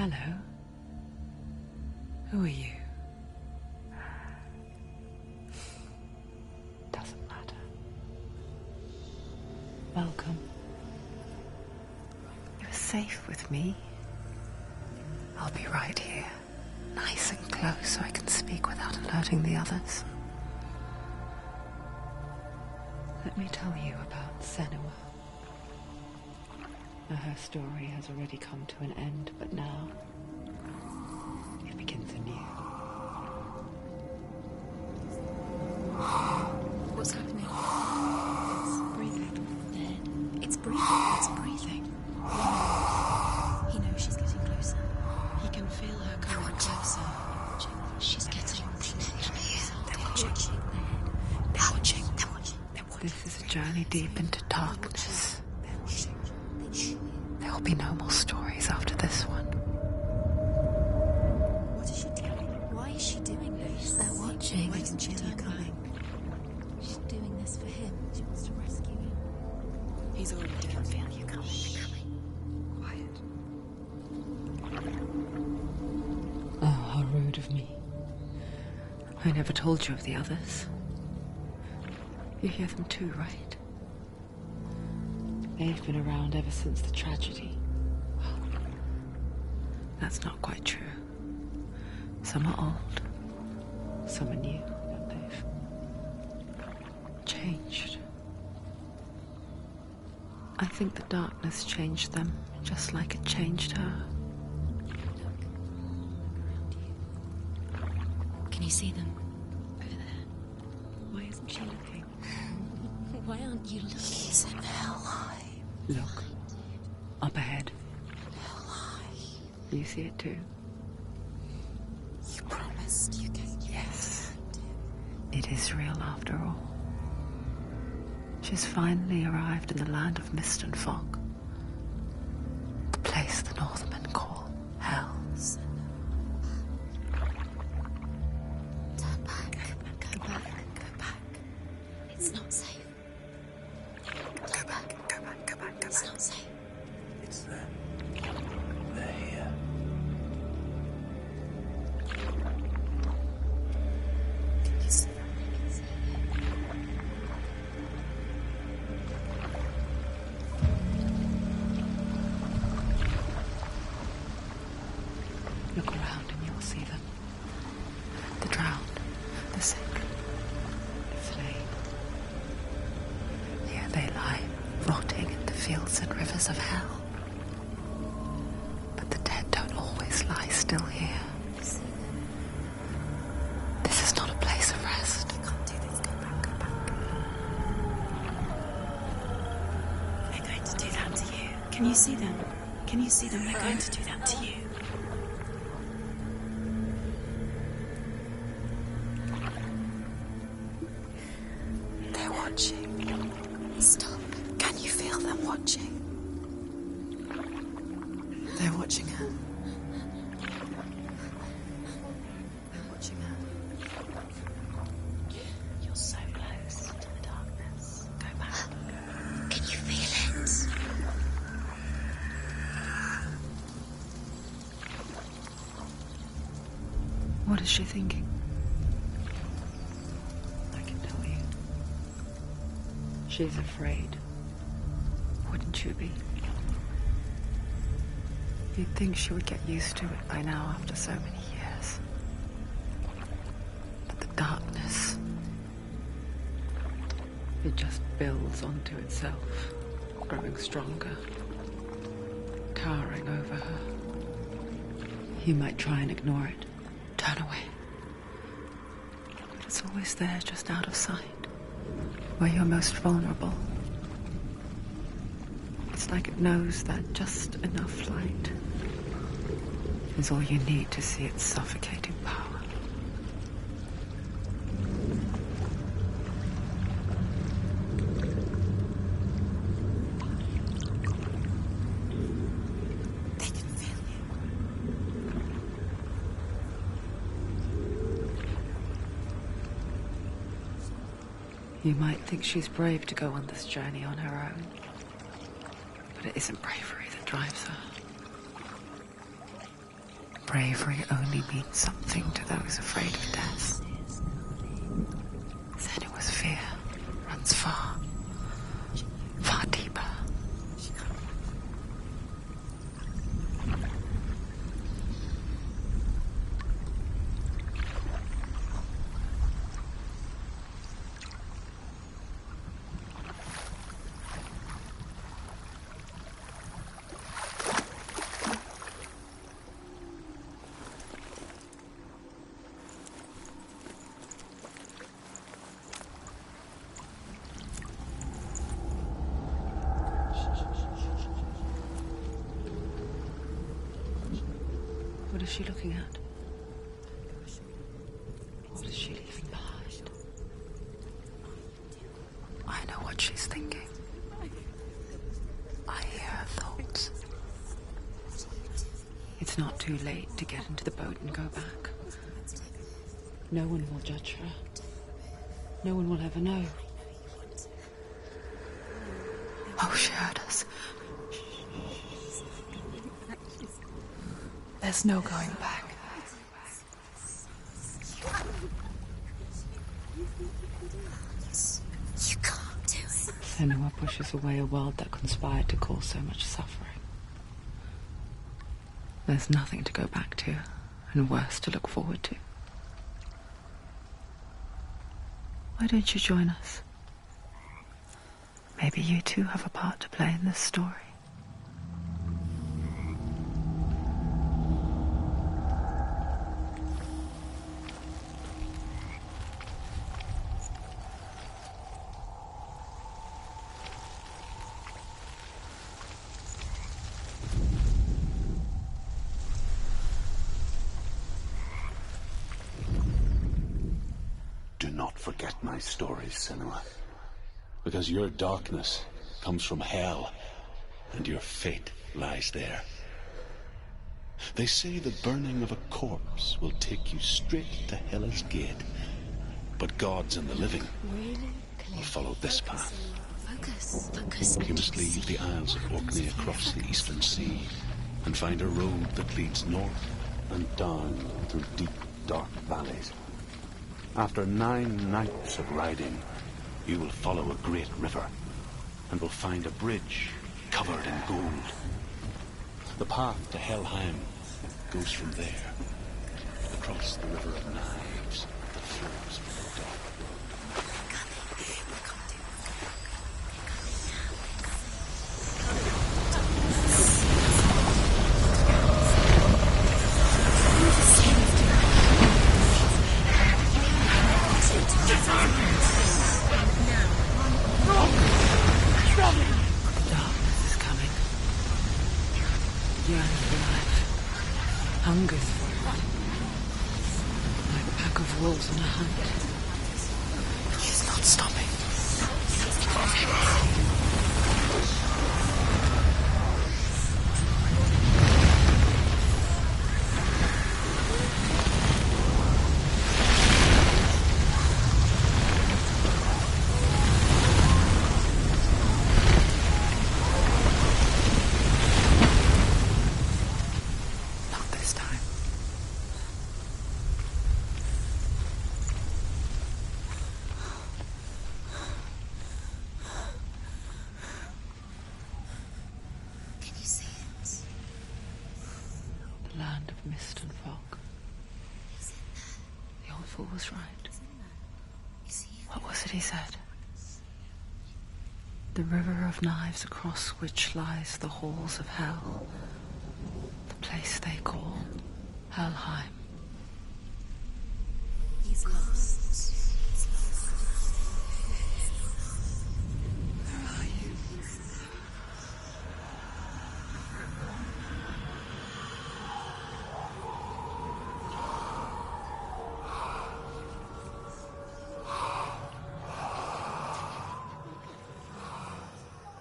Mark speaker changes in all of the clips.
Speaker 1: Hello. Who are you? Doesn't matter. Welcome. You're safe with me. I'll be right here, nice and close so I can speak without alerting the others. Let me tell you about Senua. Now, her story has already come to an end, but now it begins anew.
Speaker 2: What's happening? It's breathing. Dead. It's breathing. It's breathing. He knows she's getting closer. He can feel her coming closer. She's getting closer. They're watching. They're watching. They're watching.
Speaker 1: This is a journey deep into darkness. There will be no more stories after this one.
Speaker 2: What is she doing? Why is she doing this?
Speaker 3: They're watching.
Speaker 2: Why isn't she coming? She's doing this for him. She wants to rescue him. He's already dead. I can feel you coming. Quiet.
Speaker 1: Oh, how rude of me. I never told you of the others. You hear them too, right? They've been around ever since the tragedy. Well, that's not quite true. Some are old, some are new, but they've changed. I think the darkness changed them, just like it changed her.
Speaker 2: Can you see them? Over there. Why isn't she looking? Why aren't you looking?
Speaker 3: He's in hell high.
Speaker 1: Look, up ahead.
Speaker 3: Hell high.
Speaker 1: You see it too?
Speaker 3: You promised you can.
Speaker 1: Yes. It is real after all. She's finally arrived in the land of mist and fog. The place the Northmen call hell.
Speaker 3: Turn back. Go back. Go back. It's not safe. Go back. Go back. Go back. Go
Speaker 2: It's
Speaker 3: back.
Speaker 2: not safe.
Speaker 4: It's them. They're here.
Speaker 3: Can you see them?
Speaker 1: Look around and you'll see them. The drowned, the sick, the slain. Here they lie, rotting in the fields and rivers of hell. But the dead don't always lie still here. This is not a place of rest.
Speaker 3: You can't do this. Go back. Go back.
Speaker 2: They're going to do that to you. Can you see them? Can you see them? They're going to do that to you.
Speaker 3: They're watching. Stop. Can you feel them watching? They're watching her. They're watching her. You're so close to the darkness. Go back. Can you feel it?
Speaker 1: What is she thinking? I can tell you. She's afraid. Wouldn't you be? You'd think she would get used to it by now after so many years. But the darkness, it just builds onto itself, growing stronger, towering over her. You might try and ignore it, turn away. But it's always there, just out of sight, where you're most vulnerable. It's like it knows that just enough light is all you need to see its suffocating power.
Speaker 3: They can feel you.
Speaker 1: You might think she's brave to go on this journey on her own, but it isn't bravery that drives her. bravery only means something to those afraid of death, then it was fear runs far, far deeper. What is she looking at? What is she leaving behind? I know what she's thinking. I hear her thoughts. It's not too late to get into the boat and go back. No one will judge her. No one will ever know. Oh, she heard us. There's no going back.
Speaker 3: You can't do it.
Speaker 1: Senua pushes away a world that conspired to cause so much suffering. There's nothing to go back to, and worse to look forward to. Why don't you join us? Maybe you too have a part to play in this story.
Speaker 4: Do not forget my stories, Senua. Because your darkness comes from hell, and your fate lies there. They say the burning of a corpse will take you straight to Hela's gate. But gods and the living will follow this path.
Speaker 3: Focus.
Speaker 4: You must leave the Isles of Orkney across the eastern sea, and find a road that leads north and down through deep, dark valleys. After 9 nights of riding, you will follow a great river, and will find a bridge covered in gold. The path to Helheim goes from there, across the River of Knives that flows from the dark road.
Speaker 1: Darkness is coming. Yearns for life. Hungers for it. Like a pack of wolves on a hunt. He's not stopping. Not this time.
Speaker 3: Can you see it?
Speaker 1: The land of mist and fog. The old fool was right.
Speaker 3: You see it?
Speaker 1: What was it he said? The river of knives across which lies the halls of hell. The place they call Helheim.
Speaker 3: He's lost.
Speaker 1: Where are you?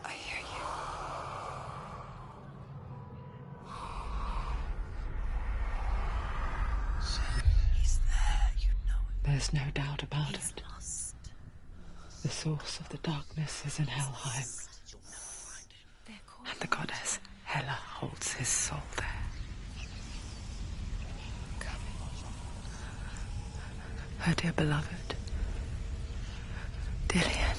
Speaker 1: I hear you.
Speaker 4: He's there, you know it.
Speaker 1: There's no doubt about it.
Speaker 3: Lost.
Speaker 1: The source of the darkness is in Helheim,
Speaker 3: They're called
Speaker 1: and the goddess Hela holds his soul there. her dear beloved, Dillian.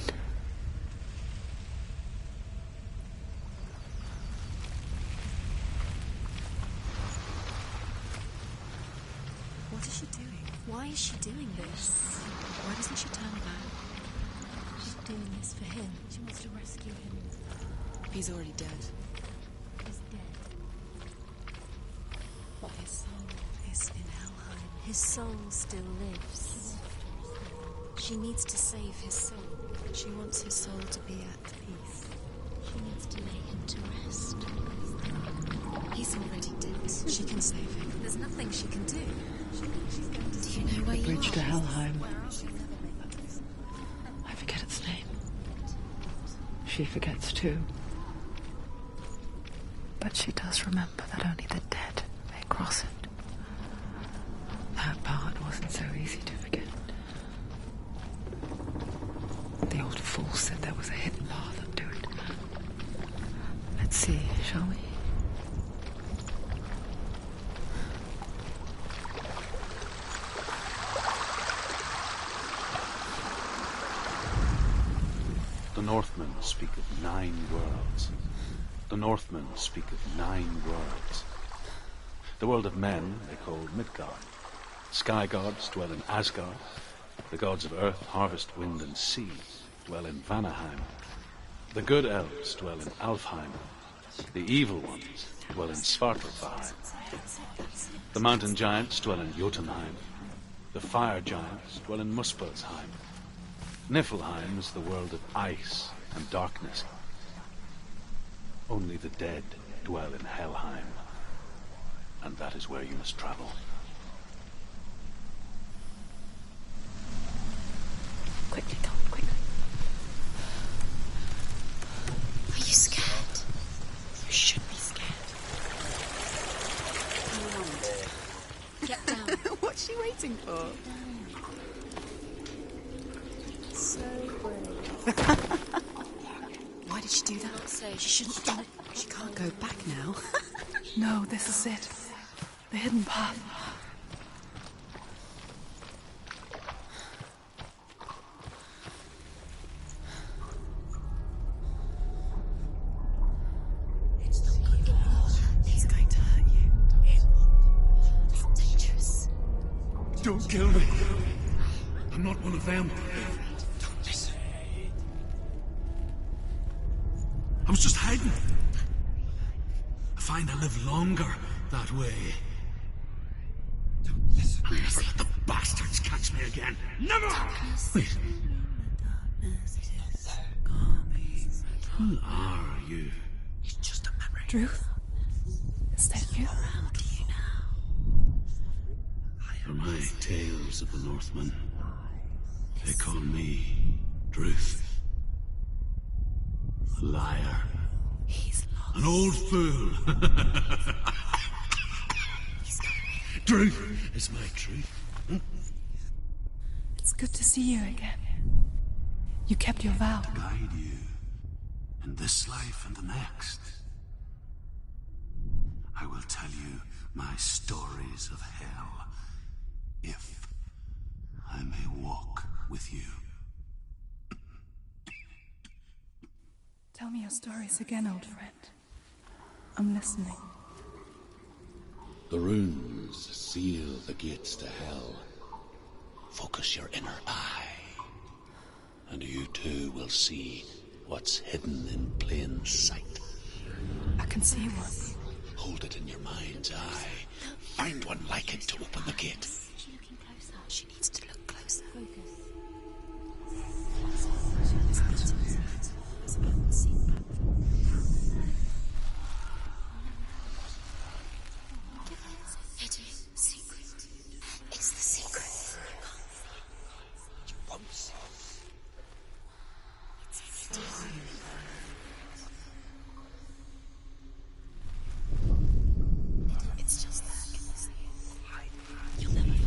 Speaker 2: What is she doing? Why is she doing this? Why doesn't she turn back?
Speaker 3: She's doing this for him. She wants to rescue him.
Speaker 2: He's already dead.
Speaker 3: He's dead.
Speaker 2: But his soul is in Helheim.
Speaker 3: His soul still lives. She needs to save his soul.
Speaker 2: She wants his soul to be at peace.
Speaker 3: She needs to lay him to rest.
Speaker 2: He's already dead. She can save him. There's nothing she can do.
Speaker 3: Do you know where you
Speaker 1: Bridge
Speaker 3: are?
Speaker 1: to Helheim. I forget its name. She forgets too. But she does remember that only the dead may cross it. That part wasn't so easy to forget. The old fool said there was a hidden path up to it. Let's see, shall we?
Speaker 4: The Northmen speak of 9 worlds. The Northmen speak of 9 worlds. The world of men they call Midgard. Sky gods dwell in Asgard. The gods of earth, harvest, wind, and sea dwell in Vanaheim. The good elves dwell in Alfheim. The evil ones dwell in Svartalfheim. The mountain giants dwell in Jotunheim. The fire giants dwell in Muspelheim. Niflheim is the world of ice and darkness. Only the dead dwell in Helheim, and that is where you must travel.
Speaker 1: Quickly, Tom, quickly.
Speaker 3: Are you scared?
Speaker 2: You should be scared.
Speaker 3: Get down.
Speaker 2: What's she waiting for?
Speaker 3: So brave.
Speaker 2: Why did she do that?
Speaker 3: Not safe.
Speaker 2: She shouldn't have done it. She can't go back now.
Speaker 1: No, this is it. The hidden path.
Speaker 2: He's going to hurt you.
Speaker 3: It's dangerous.
Speaker 5: Don't kill me. I'm not one of them. I was just hiding. I find I live longer that way. I'll never let the bastards catch me again. Never! Wait. Who are you?
Speaker 2: It's just a memory.
Speaker 1: Druth? Is that you?
Speaker 2: Around you now.
Speaker 5: For my tales of the Northmen, they call me Druth. A liar.
Speaker 2: He's lost.
Speaker 5: An old fool. Truth is my truth.
Speaker 1: It's good to see you again. You kept your vow.
Speaker 5: Guide you in this life and the next. I will tell you my stories of hell, if I may walk with you.
Speaker 1: Tell me your stories again, old friend. I'm listening.
Speaker 6: The runes seal the gates to hell. Focus your inner eye, and you too will see what's hidden in plain sight.
Speaker 1: I can see one.
Speaker 6: Hold it in your mind's eye. Find one like it to open the gate.
Speaker 3: Is she looking closer?
Speaker 2: She needs to look closer.
Speaker 3: Focus.
Speaker 2: Hidden secret. It's the secret.
Speaker 6: You won't see.
Speaker 2: It's just that. You'll never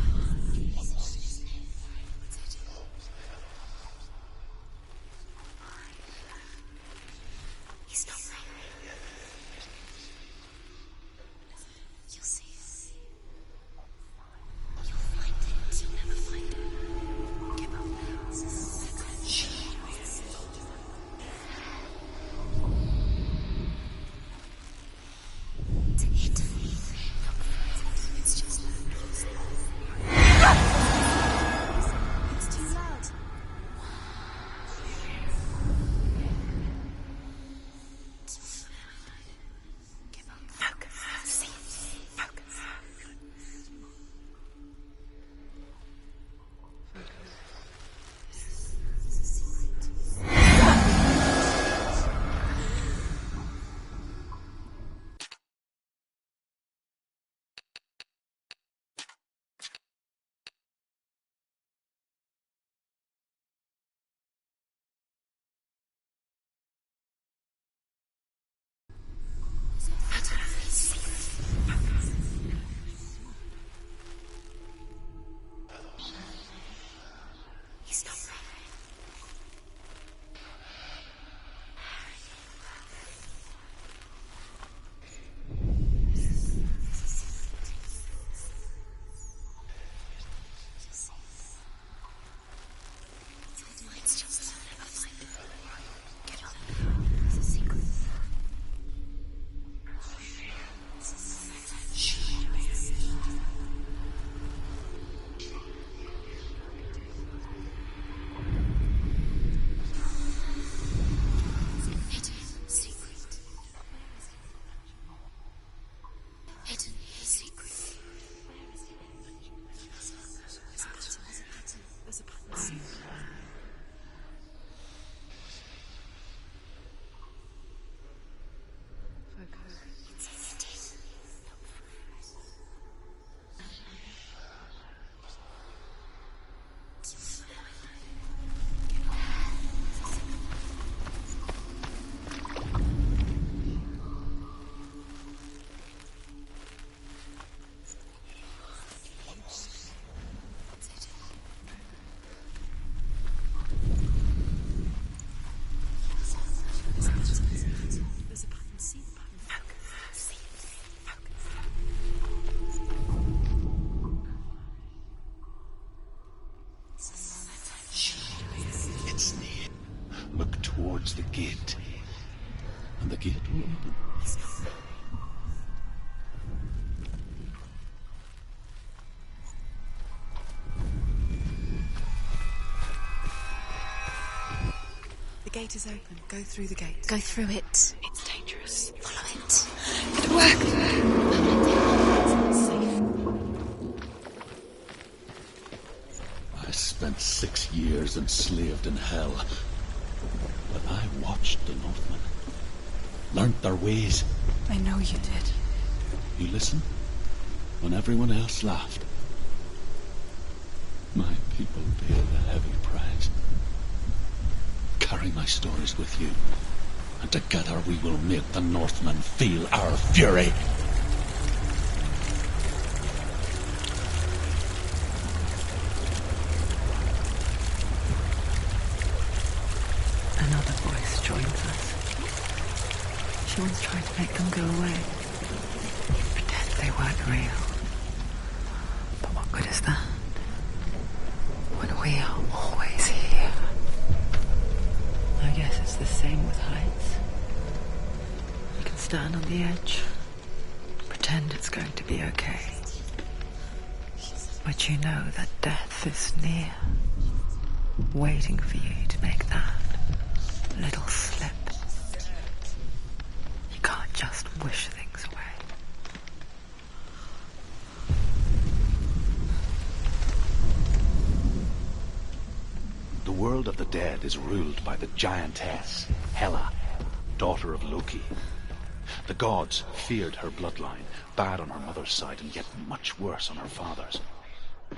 Speaker 6: the gate. And the gate will open.
Speaker 2: The gate is open. Go through the gate.
Speaker 3: Go through it.
Speaker 1: It's dangerous.
Speaker 3: Follow it.
Speaker 1: It worked.
Speaker 3: It's safe.
Speaker 6: I spent 6 years enslaved in hell. But I watched the Northmen. Learnt their ways.
Speaker 2: I know you did.
Speaker 6: You listened when everyone else laughed. My people paid a heavy price. Carry my stories with you, and together we will make the Northmen feel our fury.
Speaker 1: Another voice joins us. She once tried to make them go away. Pretend they weren't real. But what good is that? When we are always here. I guess it's the same with heights. You can stand on the edge, pretend it's going to be okay. But you know that death is near, waiting for you to make that little slip. You can't just wish things away.
Speaker 4: The world of the dead is ruled by the giantess, Hela, daughter of Loki. The gods feared her bloodline, bad on her mother's side and yet much worse on her father's.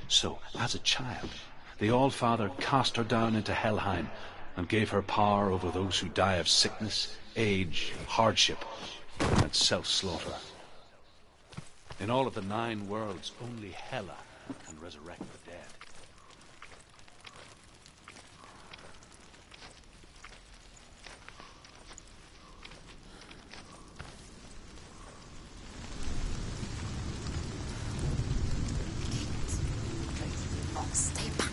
Speaker 4: So, as a child, the All-Father cast her down into Helheim and gave her power over those who die of sickness, age, hardship, and self-slaughter. In all of the 9 worlds, only Hela can resurrect the dead.
Speaker 3: Stay back.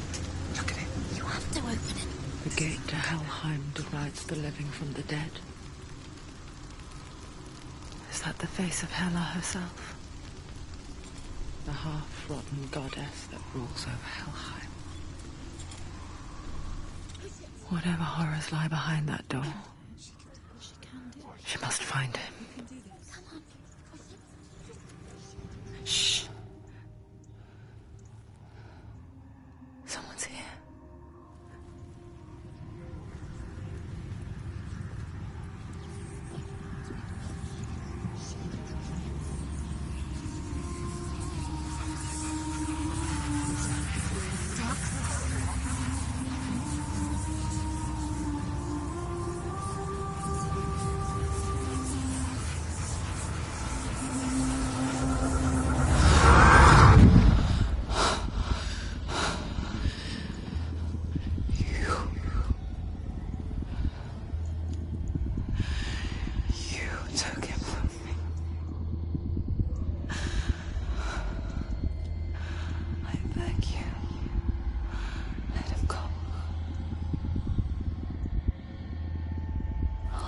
Speaker 2: Look at it.
Speaker 3: You have to open it.
Speaker 1: The gate to Helheim divides the living from the dead. Is that the face of Hela herself? The half-rotten goddess that rules over Helheim. Whatever horrors lie behind that door, she must find him. Shh. Someone's here.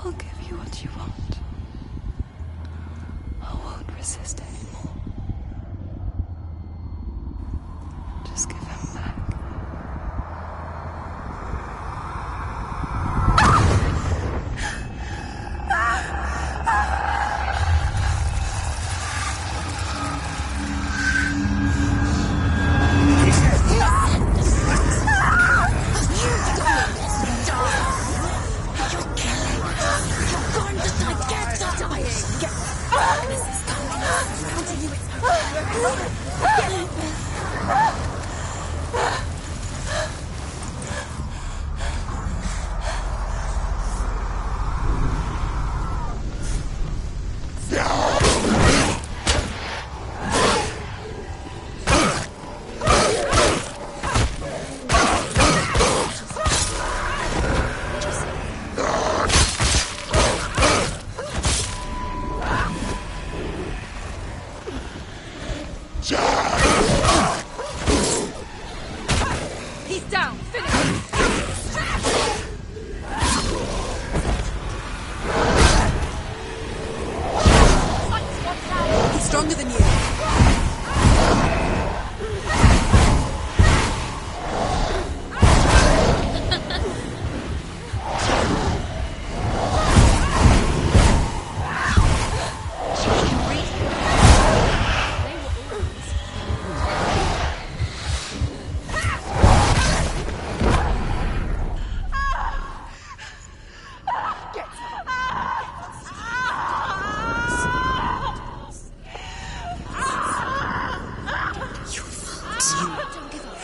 Speaker 1: I'll give you what you want. I won't resist anymore. Just give him back.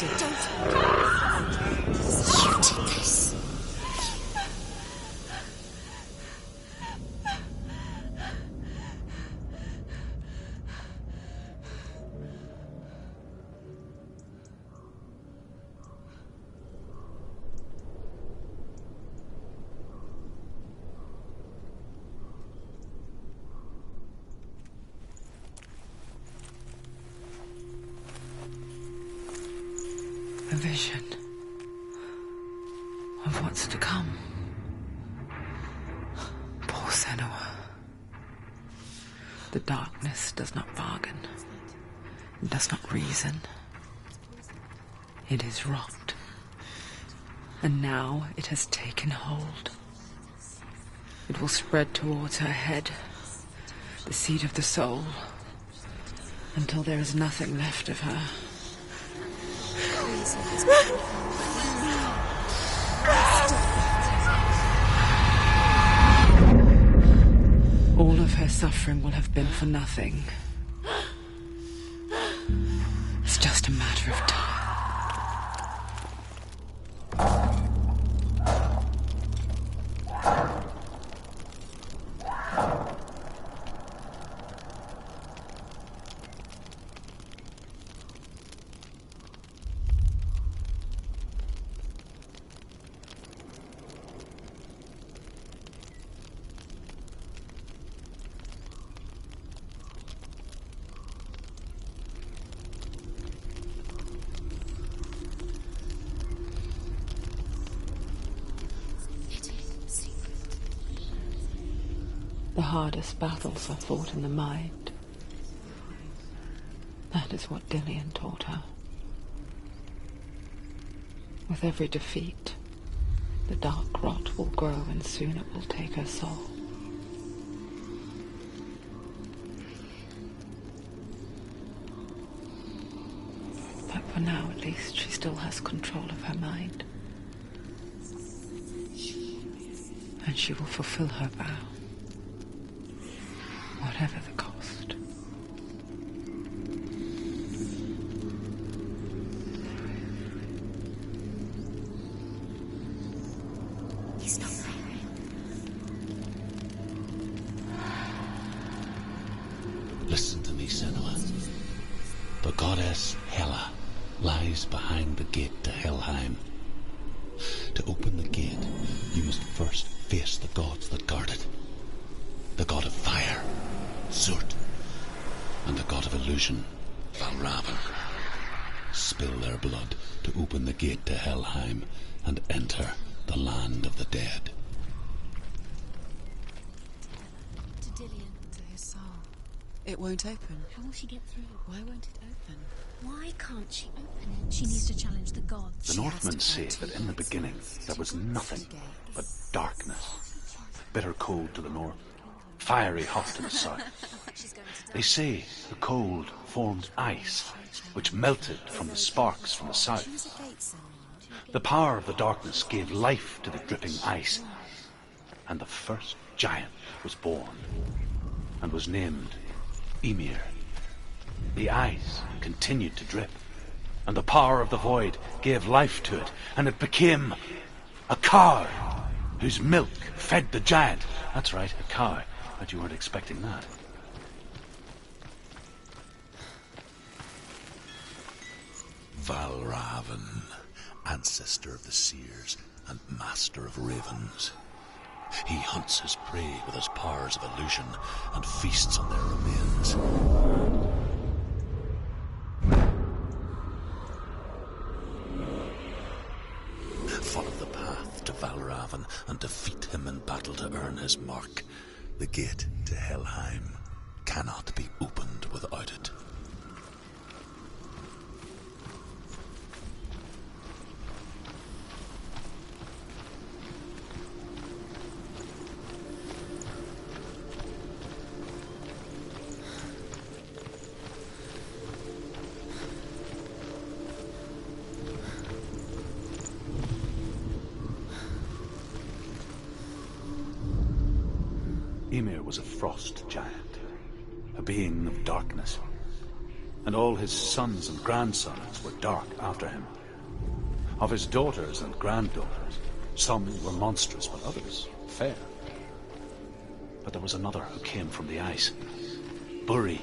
Speaker 3: You did this.
Speaker 1: A vision of what's to come. Poor Senua. The darkness does not bargain. It does not reason. It is rot. And now it has taken hold. It will spread towards her head, the seat of the soul, until there is nothing left of her. All of her suffering will have been for nothing. It's just a matter of time. The hardest battles are fought in the mind. That is what Dillian taught her. With every defeat, the dark rot will grow and soon it will take her soul. But for now, at least, she still has control of her mind. And she will fulfill her vow. Whatever the cost.
Speaker 3: He's not there.
Speaker 6: Listen to me, Senua. The goddess Hela lies behind the gate to Helheim. To open the gate, you must first face the gods that guard it. The god of fire, Zurt, and the god of illusion, Valravan. Spill their blood to open the gate to Helheim and enter the land of the dead.
Speaker 2: To Dillian.
Speaker 7: To his soul. It won't open.
Speaker 2: How will she get through?
Speaker 7: Why won't it open?
Speaker 2: Why can't she open it? She needs to challenge the gods.
Speaker 4: The Northmen say that in the beginning there was nothing but darkness. Bitter cold to the north, fiery hot to the south. They say the cold formed ice, which melted from the sparks from the south. The power of the darkness gave life to the dripping ice, and the first giant was born, and was named Ymir. The ice continued to drip, and the power of the void gave life to it, and it became a cow, whose milk fed the giant. That's right, a cow. But you weren't expecting that.
Speaker 5: Valravan, ancestor of the seers and master of ravens. He hunts his prey with his powers of illusion and feasts on their remains. Follow the path to Valravan and defeat him in battle to earn his mark. The gate to Helheim cannot be opened without it.
Speaker 4: Ymir was a frost giant, a being of darkness. and all his sons and grandsons were dark after him. Of his daughters and granddaughters, some were monstrous, but others fair. But there was another who came from the ice. Buri.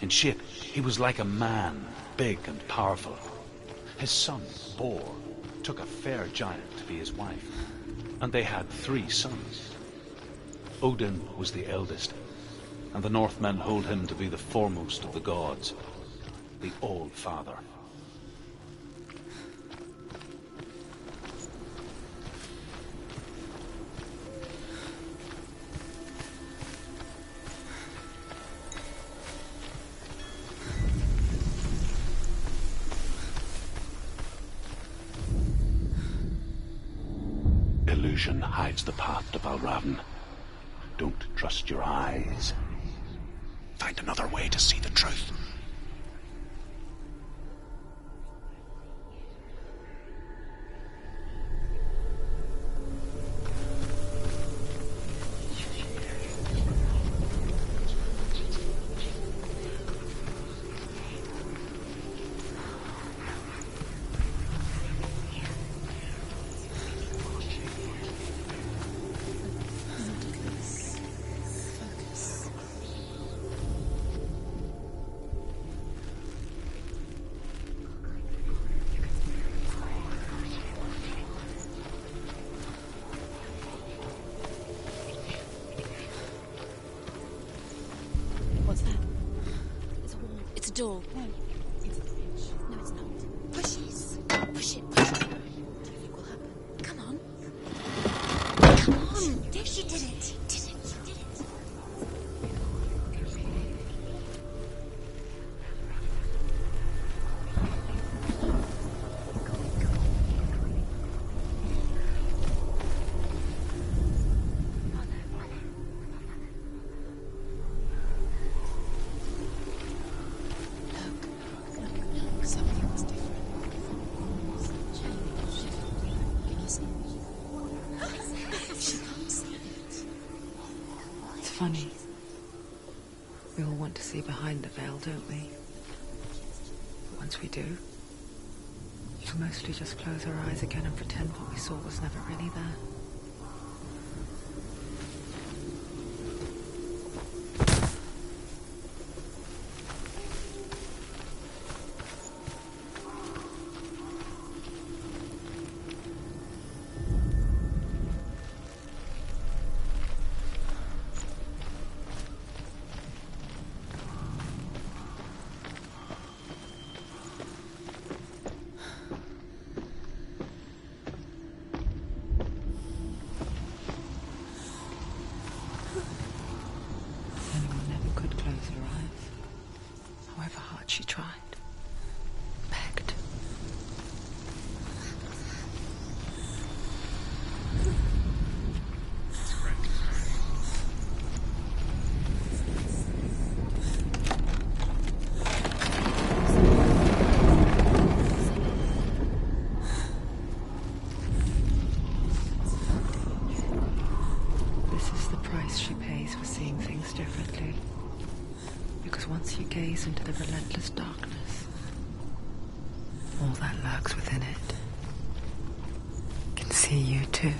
Speaker 4: In shape, he was like a man, big and powerful. His son, Bor, took a fair giant to be his wife, and they had 3 sons. Odin was the eldest, and the Northmen hold him to be the foremost of the gods, the All-Father.
Speaker 6: Illusion hides the path to Valravn. Don't trust your eyes. Find another way to see the truth.
Speaker 2: What's that? It's a wall. It's a door.
Speaker 7: No, it's a bridge.
Speaker 2: No, it's not. Push it. Push it. Push it. What do you think will happen? Come on. Come on. There, she did it. She did it. She did it.
Speaker 7: Look, something was different. Can you see it?
Speaker 2: She can't see it.
Speaker 1: It's funny. We all want to see behind the veil, don't we? But once we do, we'll mostly just close our eyes again and pretend what we saw was never really there. Anyone never could close her eyes, however hard she tried. Begged. This is the price she pays for seeing things differently. Because once you gaze into the relentless darkness, all that lurks within it can see you too.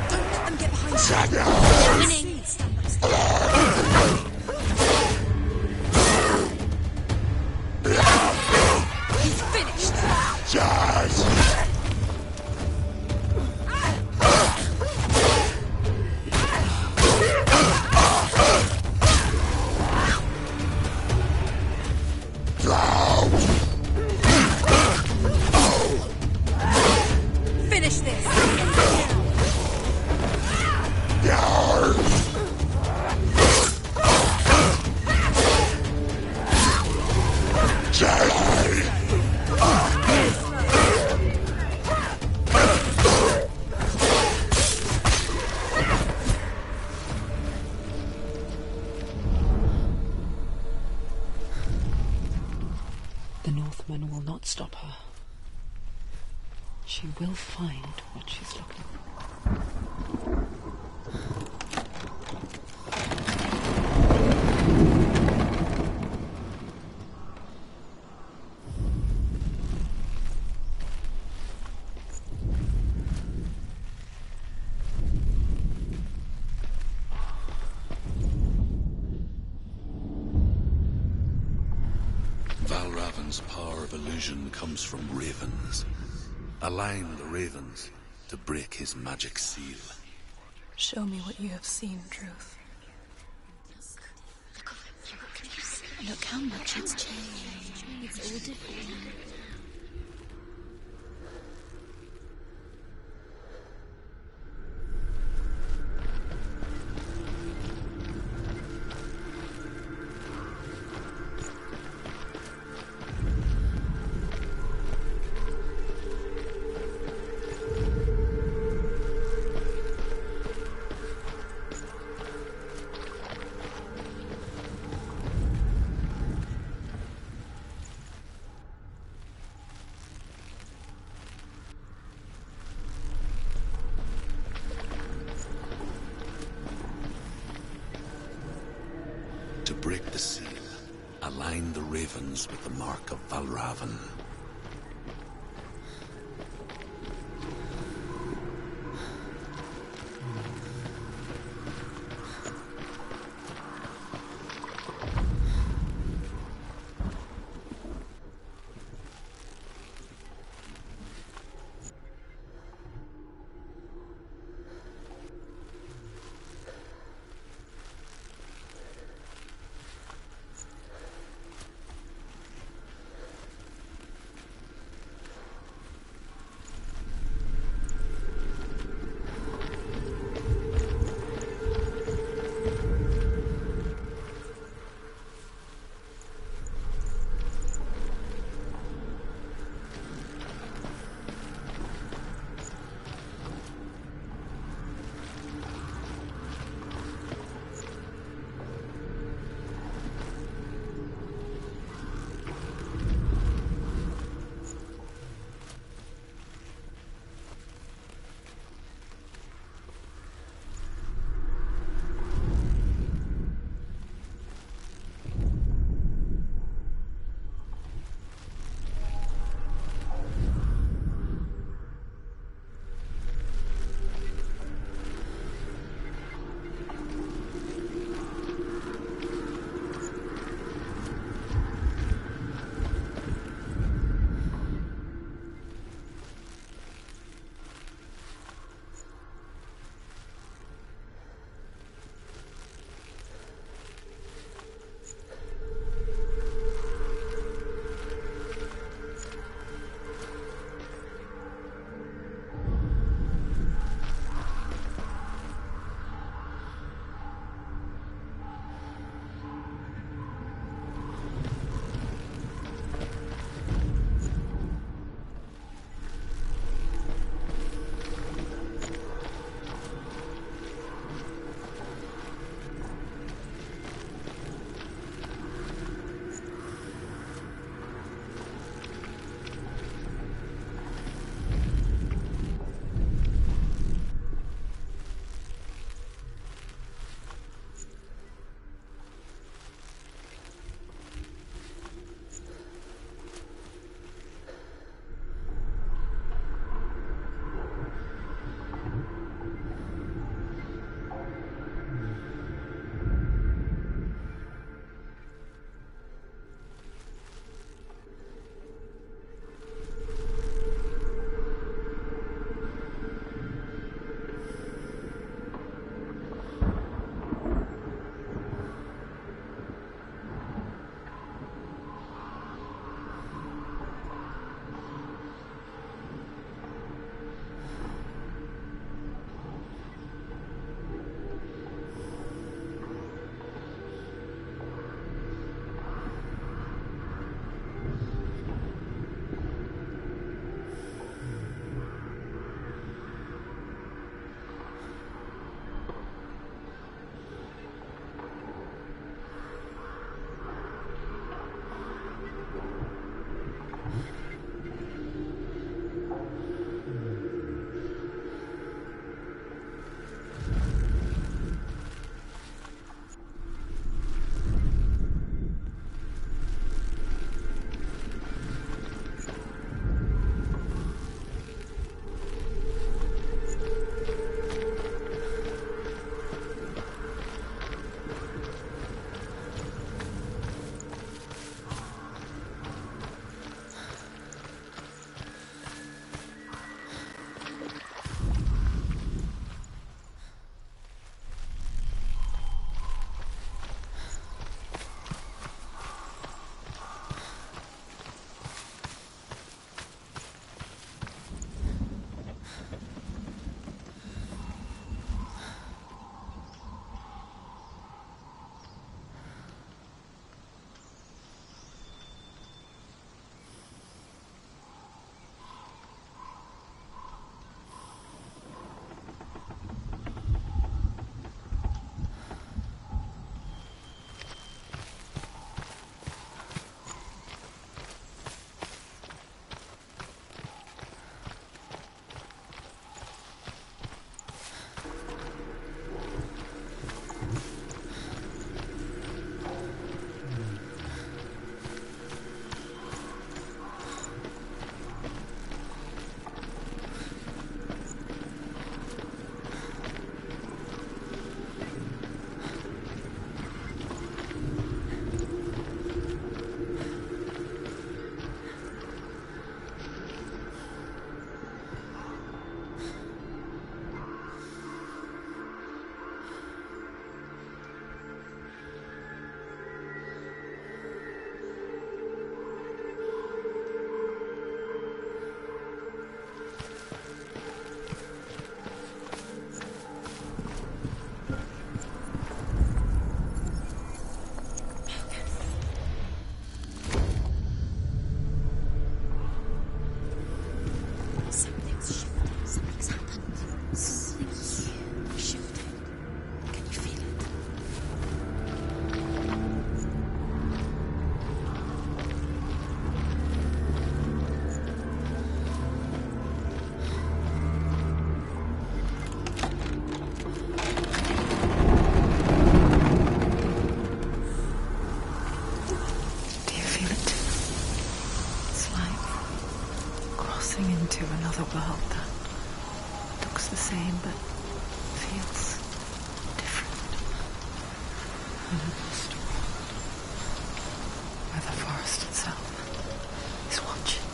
Speaker 2: Don't let them get behind you. We're winning. He's finished. Finish this.
Speaker 1: The Northmen will not stop her. She will find what she's looking for.
Speaker 5: Valravan's power of illusion comes from ravens. Align the ravens to break his magic seal.
Speaker 2: Show me what you have seen, Truth.
Speaker 3: Look how much it's changed. It's all different now.
Speaker 5: To break the seal, align the ravens with the mark of Valravan.
Speaker 1: crossing into another world that looks the same but feels different. An lost world where the forest itself is watching.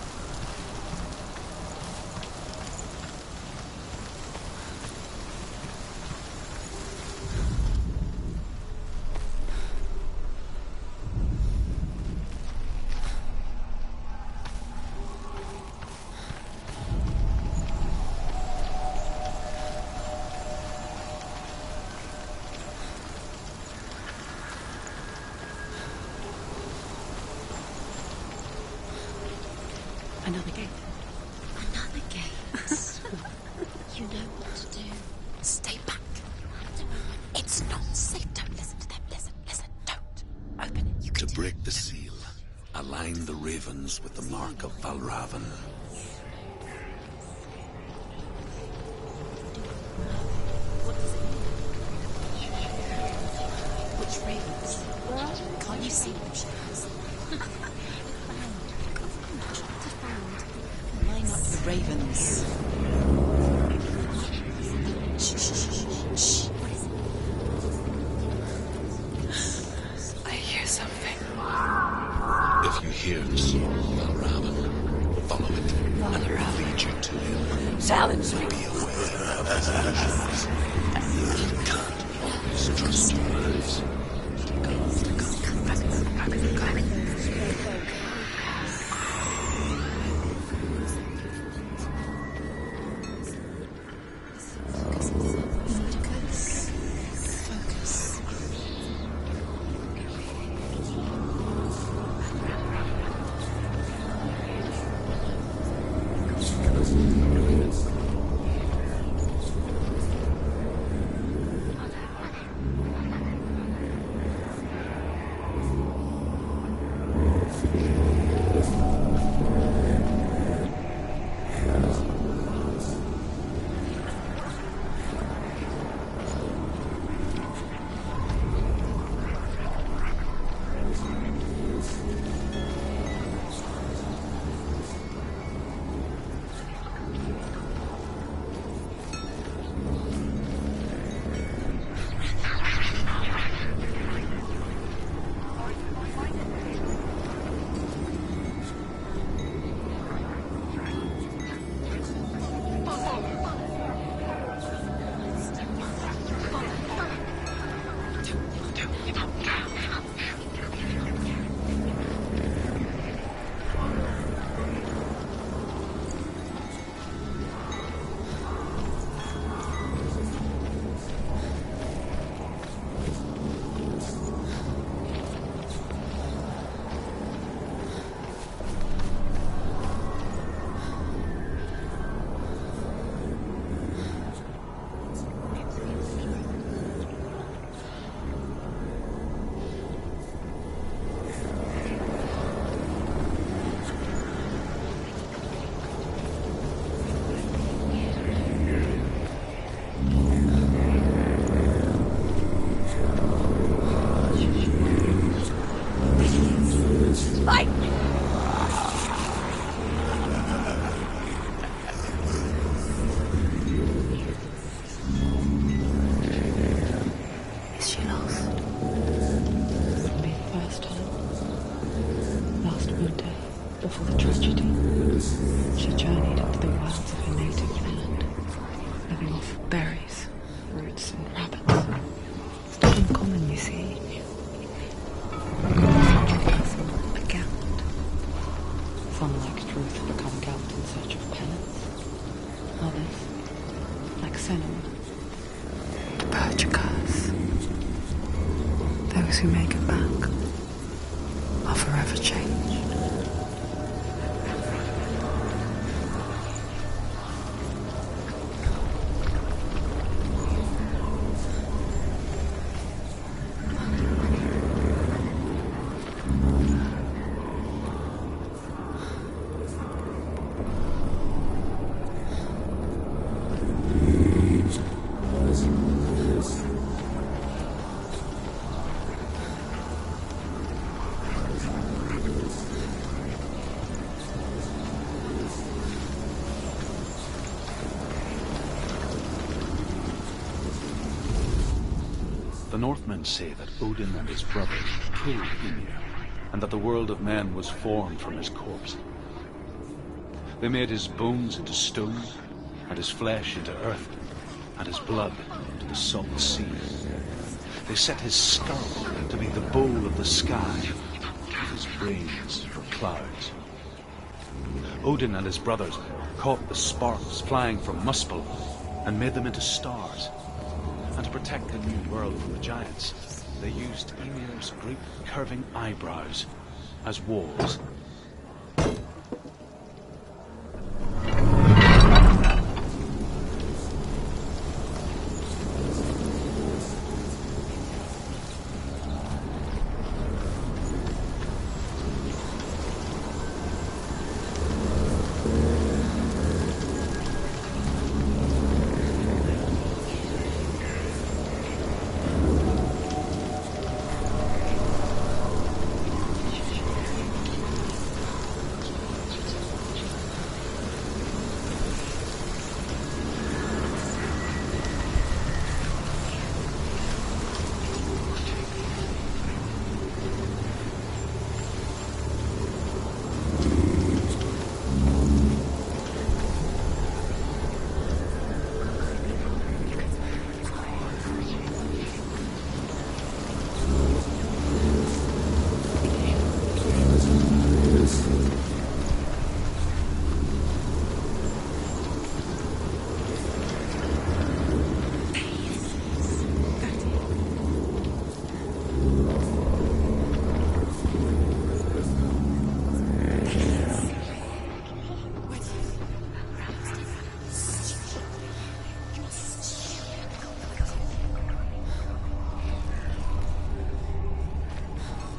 Speaker 2: Another gate.
Speaker 3: Another gate. You know what to do. Stay back. You have to open it. It's not safe. Don't listen to them. Listen. Don't. Open it. You can
Speaker 5: To
Speaker 3: do
Speaker 5: break the seal, align the ravens with the mark of Valravan.
Speaker 2: What does it mean? Which ravens? Can't you see them, Shadows? Line up the ravens. Shh. What is it?
Speaker 1: I hear something.
Speaker 5: If you hear the song of Valravan, follow it, and it will lead you to him.
Speaker 1: Silence me.
Speaker 5: Be aware of his illusions. You can't always trust your eyes.
Speaker 2: Focus.
Speaker 1: Is she lost? Wouldn't be the first time. Last winter, before the tragedy, she journeyed into the wilds of her native land, living off berries, roots, and rabbits. It's not uncommon, you see. A Gelt. Some, like Truth, become Gelt in search of penance. Others, like Senna, to purge a curse. Those who make it back are forever changed.
Speaker 4: The Northmen say that Odin and his brothers killed Ymir, and that the world of men was formed from his corpse. They made his bones into stone, and his flesh into earth, and his blood into the salt sea. They set his skull to be the bowl of the sky, with his brains for clouds. Odin and his brothers caught the sparks flying from Muspel and made them into stars. And to protect the new world from the giants, they used Ymir's great curving eyebrows as walls.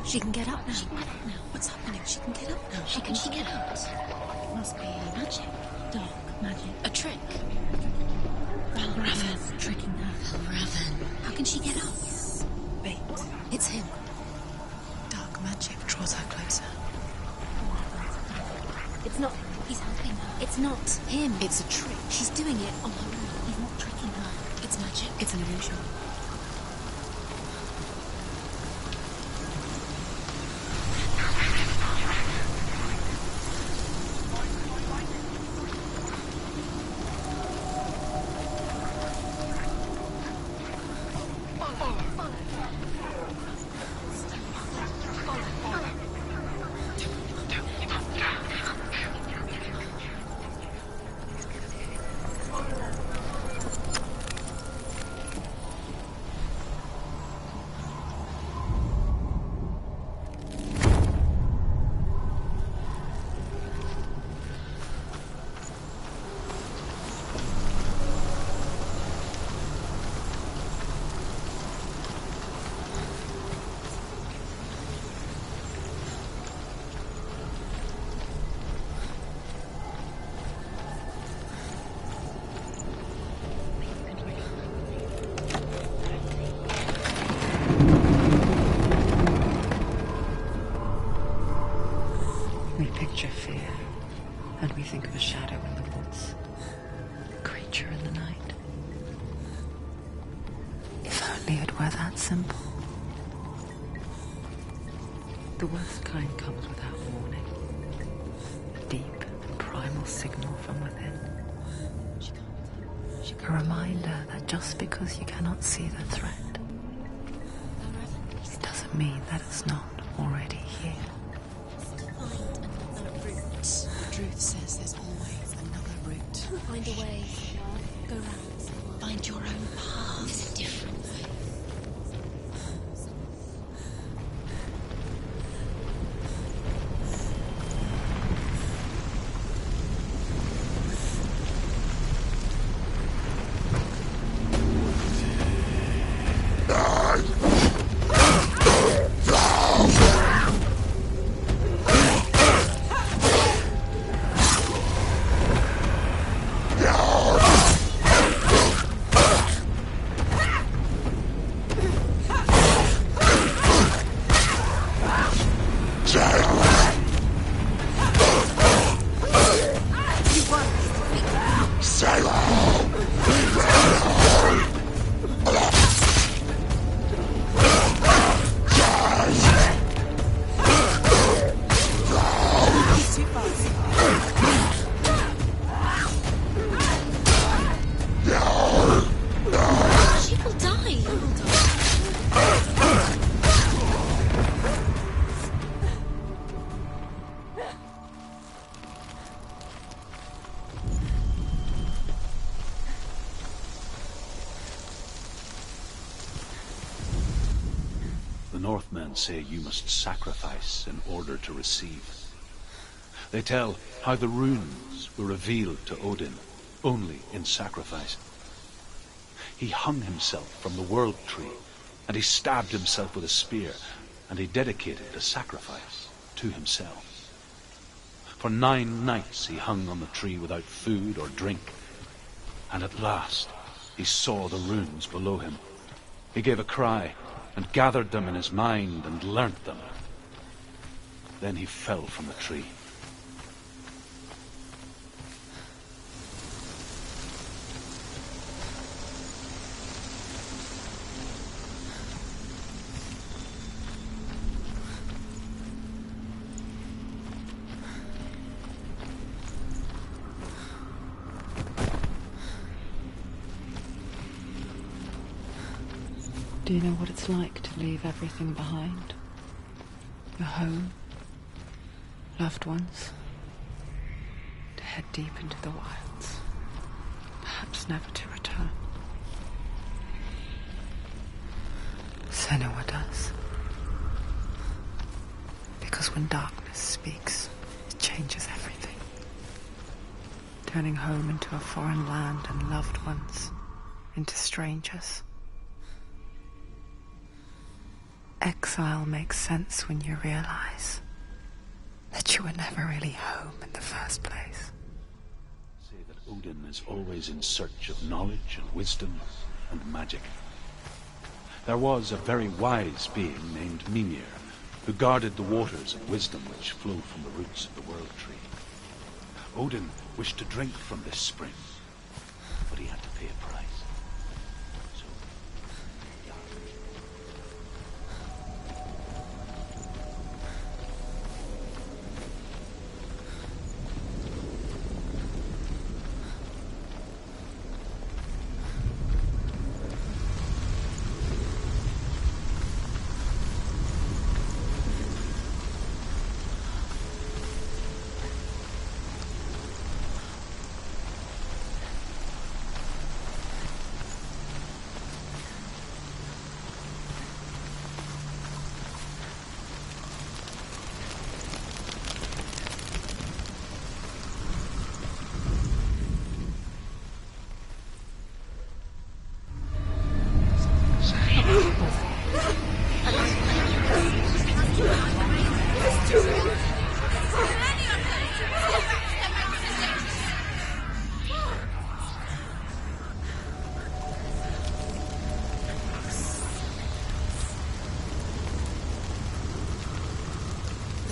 Speaker 3: She can get up now. She can get up now. What's happening? She can get up now. How can she get up?
Speaker 2: It must be
Speaker 3: Magic.
Speaker 2: dark magic.
Speaker 3: A trick.
Speaker 2: Raven tricking her.
Speaker 3: Raven. How can she get up?
Speaker 2: Bait.
Speaker 3: It's him.
Speaker 2: Dark magic draws her closer.
Speaker 3: It's not him. He's helping her. It's not him.
Speaker 2: It's a trick.
Speaker 3: She's doing it on her own. He's not tricking her. It's magic.
Speaker 2: It's an illusion.
Speaker 1: We picture fear, and we think of a shadow in the woods, a creature in the night. If only it were that simple. The worst kind comes without warning. A deep and primal signal from within. A reminder that just because you cannot see the threat, it doesn't mean that it's not already here.
Speaker 2: The truth says there's always another route.
Speaker 3: Find a way. Go round.
Speaker 2: Find your own path.
Speaker 3: There's a different way.
Speaker 4: Northmen say you must sacrifice in order to receive. They tell how the runes were revealed to Odin only in sacrifice. He hung himself from the world tree, and he stabbed himself with a spear, and he dedicated the sacrifice to himself. For 9 nights he hung on the tree without food or drink, and at last he saw the runes below him. He gave a cry, and gathered them in his mind, and learnt them. Then he fell from the tree.
Speaker 1: Do you know what it's like to leave everything behind? Your home, loved ones, to head deep into the wilds, perhaps never to return. Senua does. Because when darkness speaks, it changes everything. Turning home into a foreign land and loved ones into strangers. Exile makes sense when you realize that you were never really home in the first place.
Speaker 4: Say that Odin is always in search of knowledge and wisdom and magic. There was a very wise being named Mimir, who guarded the waters of wisdom which flow from the roots of the world tree. Odin wished to drink from this spring, but he had to pay a price. So, he died.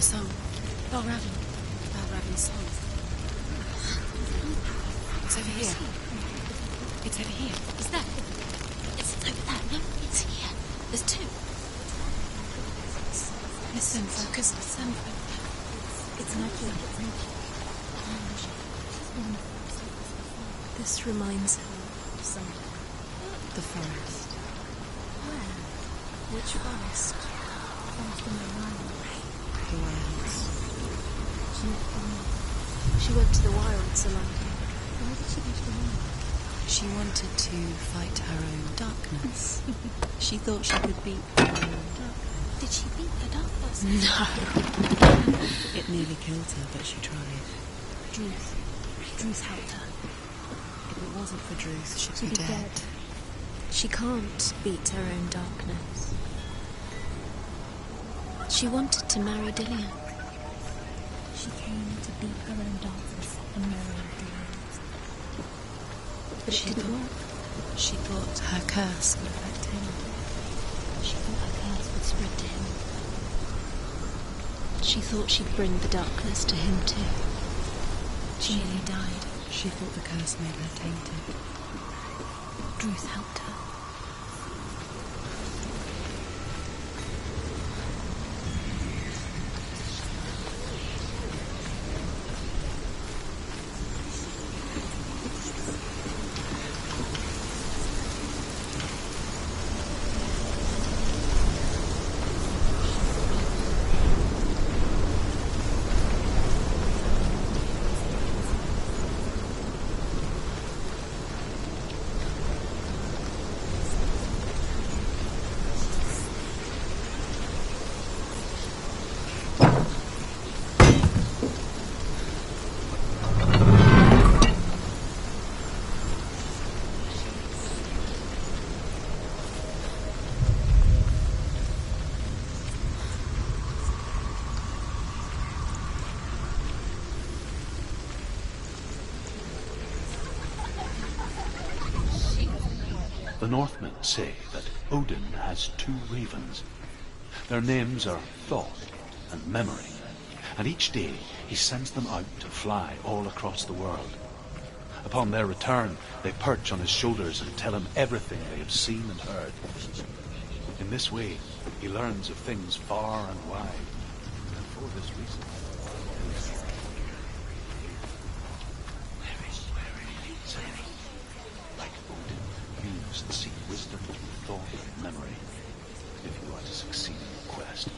Speaker 2: Song. Balravin's song. It's over here. It's over here.
Speaker 3: Is that? It's over there. No, it's here. There's 2.
Speaker 2: Listen, focus. Listen. It's not here. This reminds her of something. The forest.
Speaker 3: Where?
Speaker 2: Which forest?
Speaker 3: From the wild.
Speaker 2: The wilds.
Speaker 3: She went to the wilds alone. Why did she go to the wilds?
Speaker 2: She wanted to fight her own darkness. She thought she could beat her own darkness.
Speaker 3: Did she beat the darkness?
Speaker 2: No. It nearly killed her, but she tried.
Speaker 3: Druth helped her.
Speaker 2: If it wasn't for Druth, she'd be dead.
Speaker 3: She can't beat her own darkness. She wanted to marry Dillion. She came to beat her own darkness and marry Dillion. But it didn't work.
Speaker 2: She thought her curse would affect him.
Speaker 3: She thought her curse would spread to him. She thought she'd bring the darkness to him too. She nearly died.
Speaker 2: She thought the curse made her tainted.
Speaker 3: Druth helped her.
Speaker 4: The Northmen say that Odin has two ravens. Their names are Thought and Memory, and each day he sends them out to fly all across the world. Upon their return, they perch on his shoulders and tell him everything they have seen and heard. In this way, he learns of things far and wide, and for this reason... Like Odin, use and seek wisdom through thought and memory, if you are to succeed in your quest.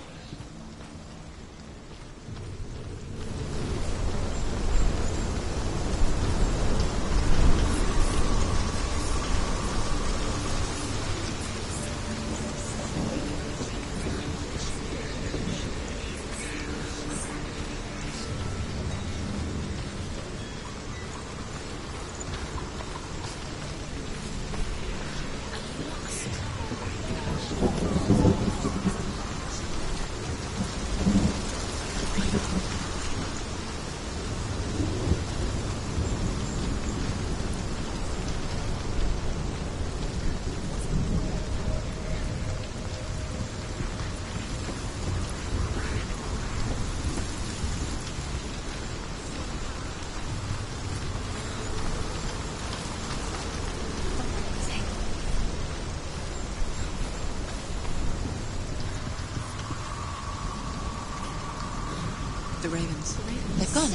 Speaker 1: The ravens.
Speaker 2: They've gone.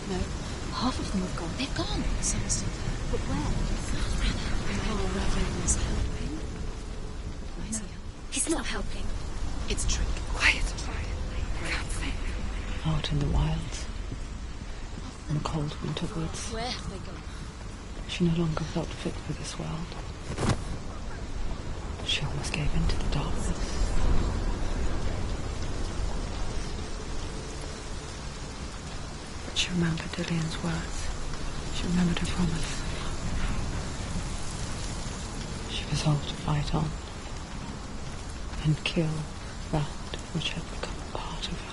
Speaker 1: No, half of them have gone.
Speaker 2: They've gone.
Speaker 1: Some are still there.
Speaker 2: But where? Raven's helping.
Speaker 1: Why is he?
Speaker 2: He's not helping.
Speaker 1: It's a trick.
Speaker 3: Quiet. Can't think.
Speaker 1: Out in the wilds, in the cold winter woods,
Speaker 2: Where have they gone?
Speaker 1: she no longer felt fit for this world. She almost gave in to the darkness. But she remembered Dillian's words. She remembered her promise. She resolved to fight on and kill that which had become a part of her.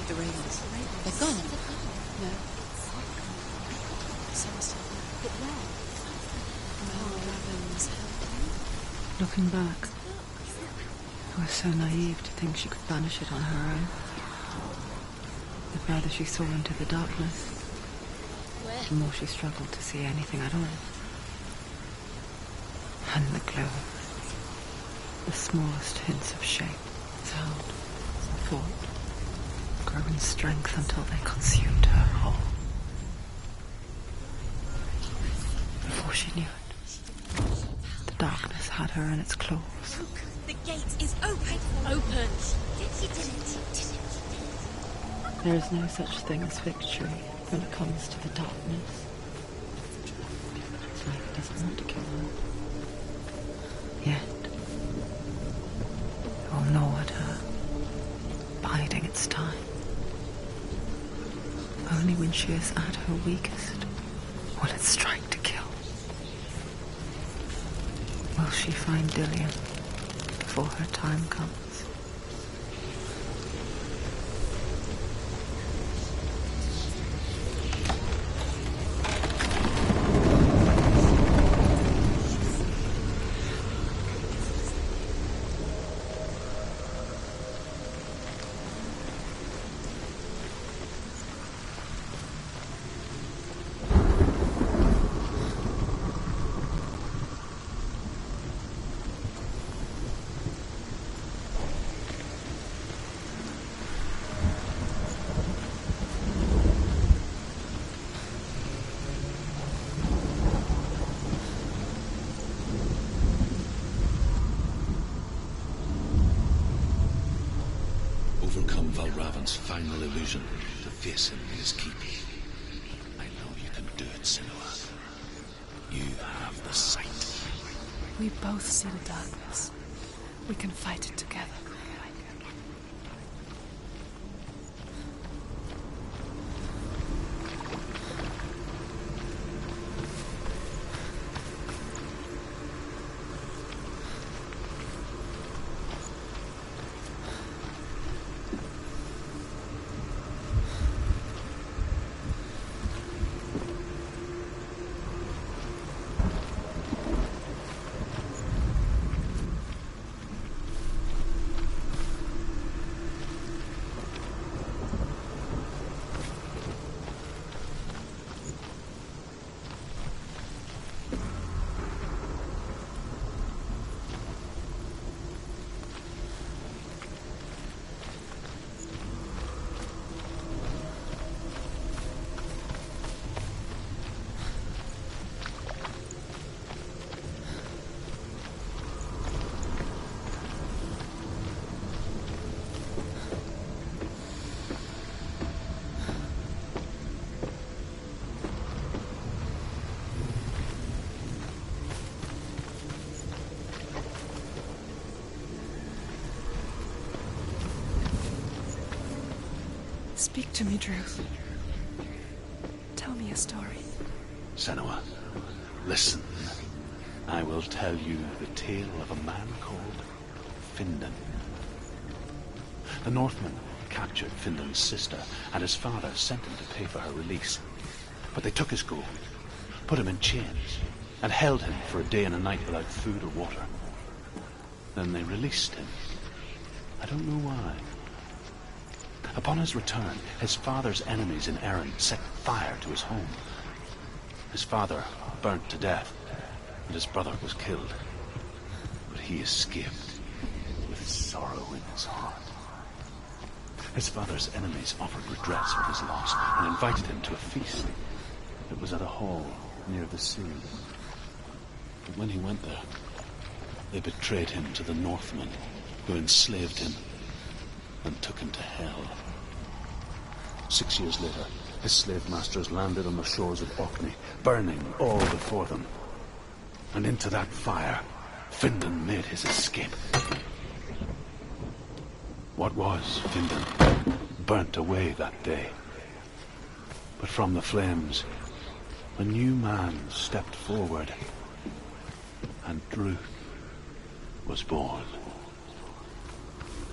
Speaker 1: The ravens.
Speaker 2: They've gone.
Speaker 1: No. Some are still there.
Speaker 2: But where?
Speaker 1: No. Looking back, I was so naive to think she could banish it on her own. The further she saw into the darkness, the more she struggled to see anything at all. And the glow, the smallest hints of shape, sound, thought, grow in strength until they consumed her whole. Before she knew it, the darkness had her in its claws.
Speaker 2: Look, the gate is open. Open. She did it.
Speaker 1: There is no such thing as victory when it comes to the darkness. It's like it doesn't want to kill her. Yet, it will gnaw at her, biding its time. Only when she is at her weakest will it strike to kill. Will she find Dillian before her time comes?
Speaker 5: Overcome Valravan's final illusion to face him in his keep. I know you can do it, Senua. You have the sight.
Speaker 8: We both see the darkness. We can fight it together. Speak to me, Druth. Tell me a story.
Speaker 5: Senua, listen. I will tell you the tale of a man called Findan. The Northmen captured Findan's sister, and his father sent him to pay for her release. But they took his gold, put him in chains, and held him for a day and a night without food or water. Then they released him. I don't know why. Upon his return, his father's enemies in Erin set fire to his home. His father burnt to death, and his brother was killed. But he escaped with sorrow in his heart. His father's enemies offered redress for his loss and invited him to a feast. It was at a hall near the sea. But when he went there, they betrayed him to the Northmen, who enslaved him and took him to hell. 6 years later, his slave masters landed on the shores of Orkney, burning all before them. And into that fire, Findan made his escape. What was Findan burnt away that day. But from the flames, a new man stepped forward, and Druth was born.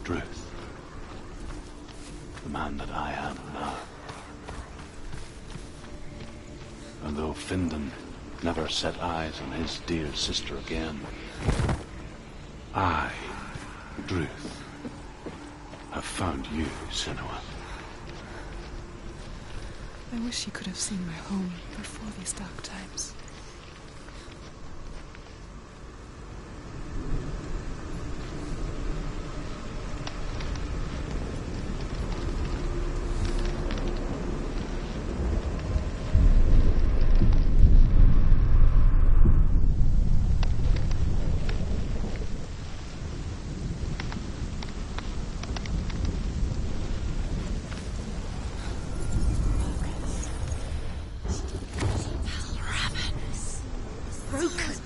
Speaker 5: Druth. The man that I am now. And though Findan never set eyes on his dear sister again, I, Druth, have found you, Senua.
Speaker 8: I wish you could have seen my home before these dark times.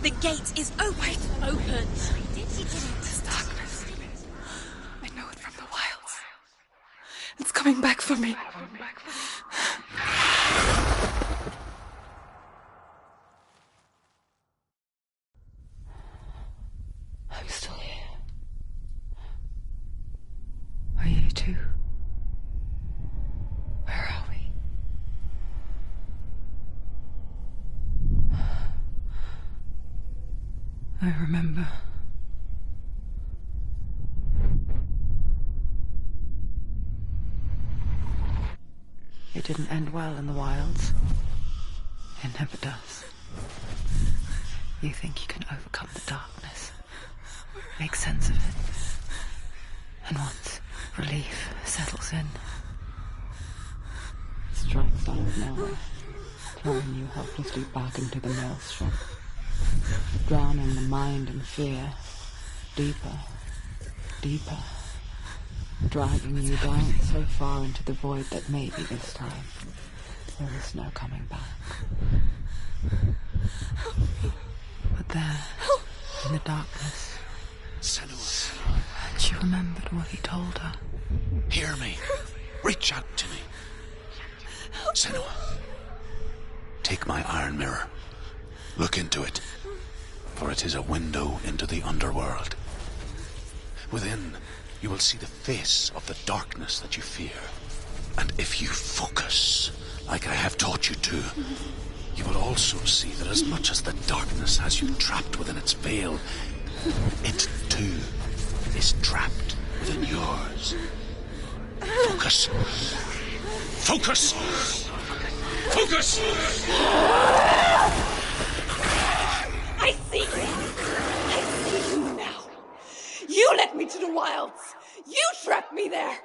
Speaker 2: The gate is open. Open.
Speaker 8: This darkness. I know it from the wilds. It's coming back for me.
Speaker 1: I'm still here. Are you too? Where are we? I remember. It didn't end well in the wilds. It never does. You think you can overcome the darkness, make sense of it, and once relief settles in, it strikes out of nowhere, throwing you helplessly back into the maelstrom, drowning the mind in fear, deeper, deeper, dragging you down so far into the void that maybe this time there is no coming back. But there, in the darkness,
Speaker 6: Senua,
Speaker 1: she remembered what he told her.
Speaker 6: hear me. Reach out to me. Senua, take my iron mirror. Look into it, for it is a window into the underworld. Within, you will see the face of the darkness that you fear. And if you focus, like I have taught you to, you will also see that as much as the darkness has you trapped within its veil, it too is trapped within yours. Focus. Focus! Focus!
Speaker 9: I see you! I see you now! You led me to the wilds! You trapped me there!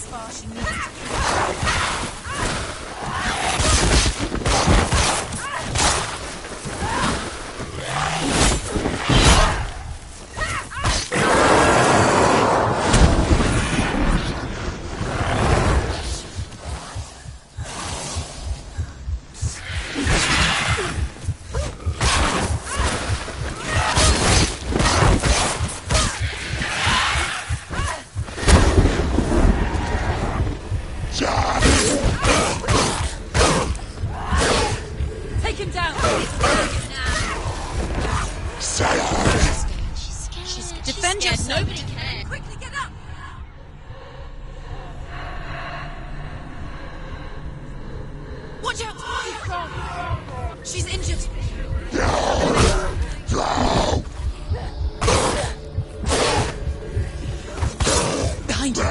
Speaker 2: this far, she needed to. Take him down! Defend yourself!
Speaker 3: Nobody cares.
Speaker 2: Quickly get up! Watch out! She's injured! Behind you!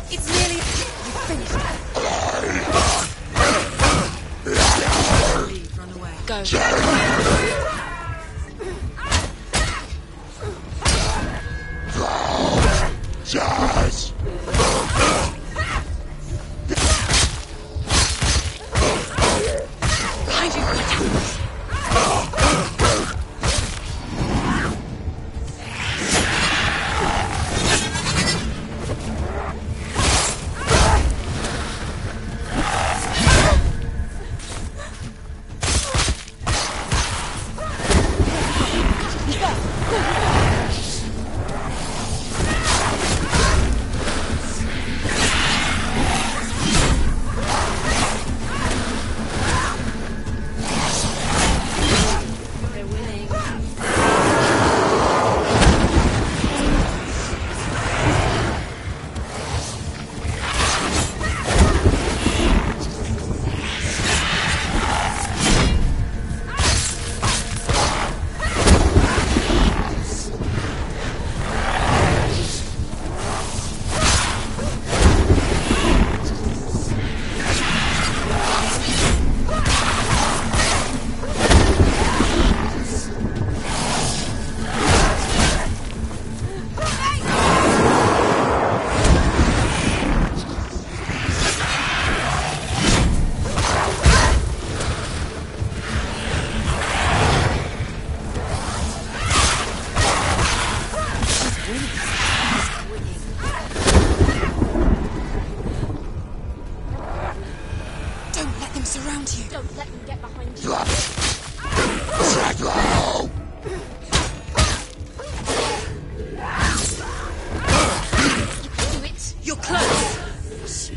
Speaker 2: It's nearly... You've finished it. Leave, run away. Go. Behind you, Don't let them surround you.
Speaker 3: Don't let them get behind you. Do it.
Speaker 2: You're close.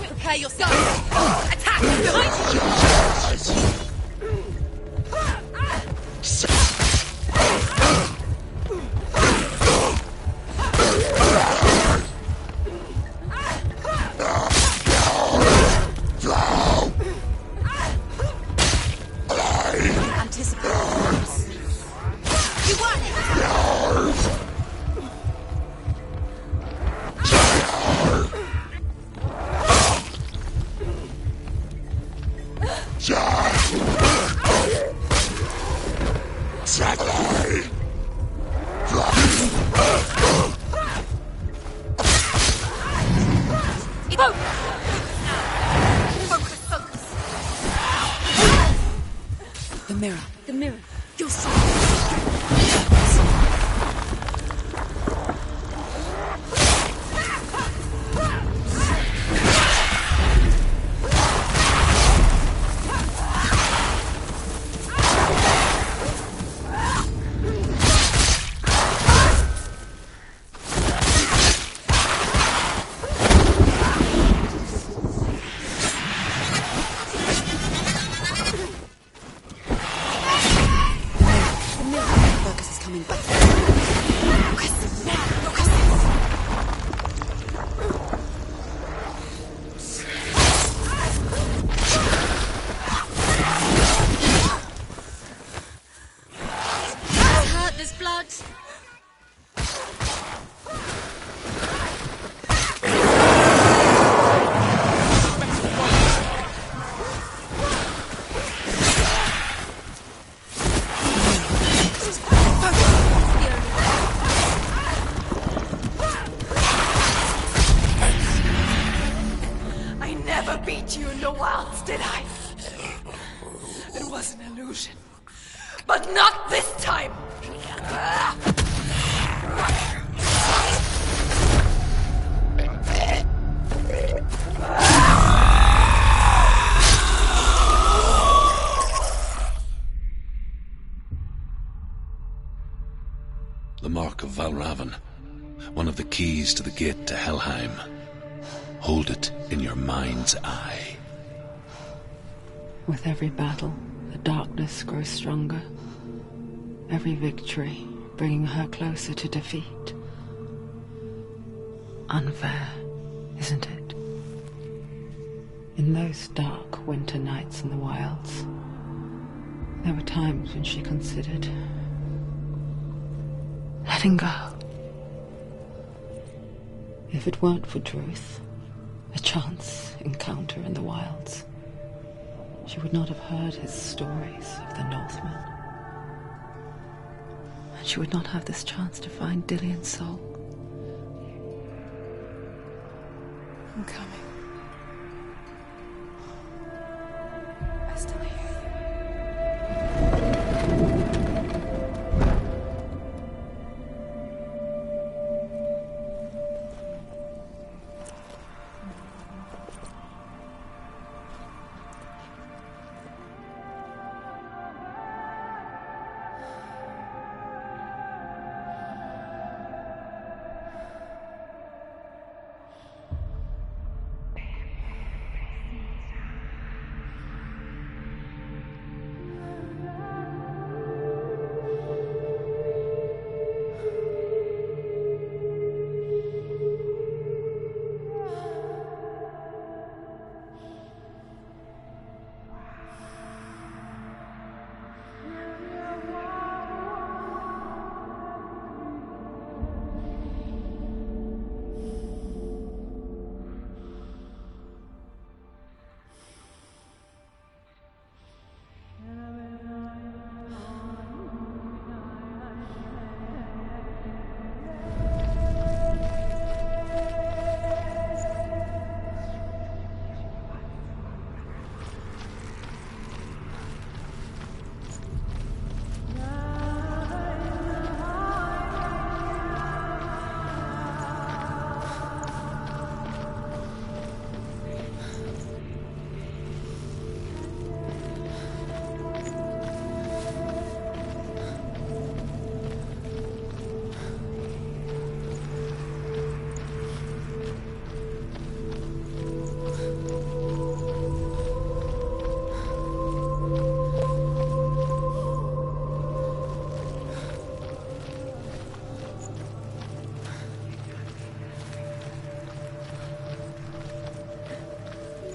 Speaker 2: Prepare yourself. Attack! Behind you! Anticipate. You won it! Focus, focus.
Speaker 1: The mirror.
Speaker 3: The mirror.
Speaker 2: Your side.
Speaker 9: illusion. But not this time!
Speaker 6: The Mark of Valravn, one of the keys to the gate to Helheim. Hold it in your mind's eye.
Speaker 1: With every battle, the darkness grows stronger. Every victory bringing her closer to defeat. Unfair, isn't it? In those dark winter nights in the wilds, there were times when she considered letting go. If it weren't for Druth, a chance encounter in the wilds, she would not have heard his stories of the Northmen. And she would not have this chance to find Dillion's soul.
Speaker 8: I'm coming. I still hear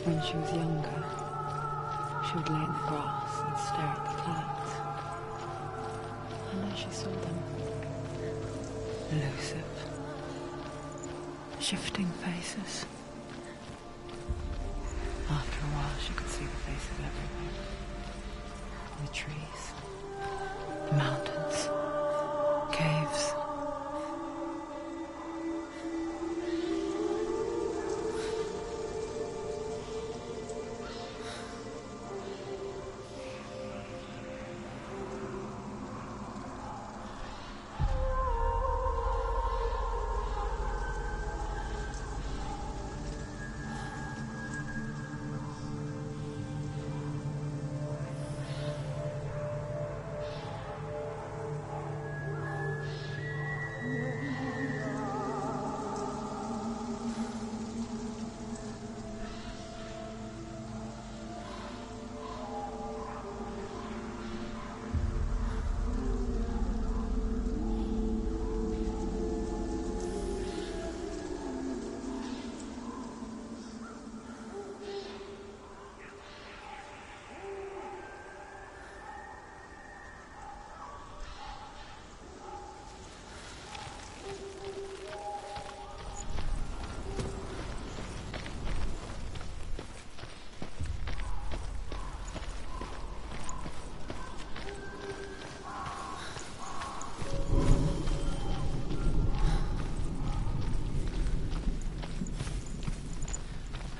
Speaker 1: When she was younger, she would lay in the grass and stare at the clouds. And as she saw them, elusive, shifting faces. After a while, she could see the faces everywhere. The trees, the mountains, caves.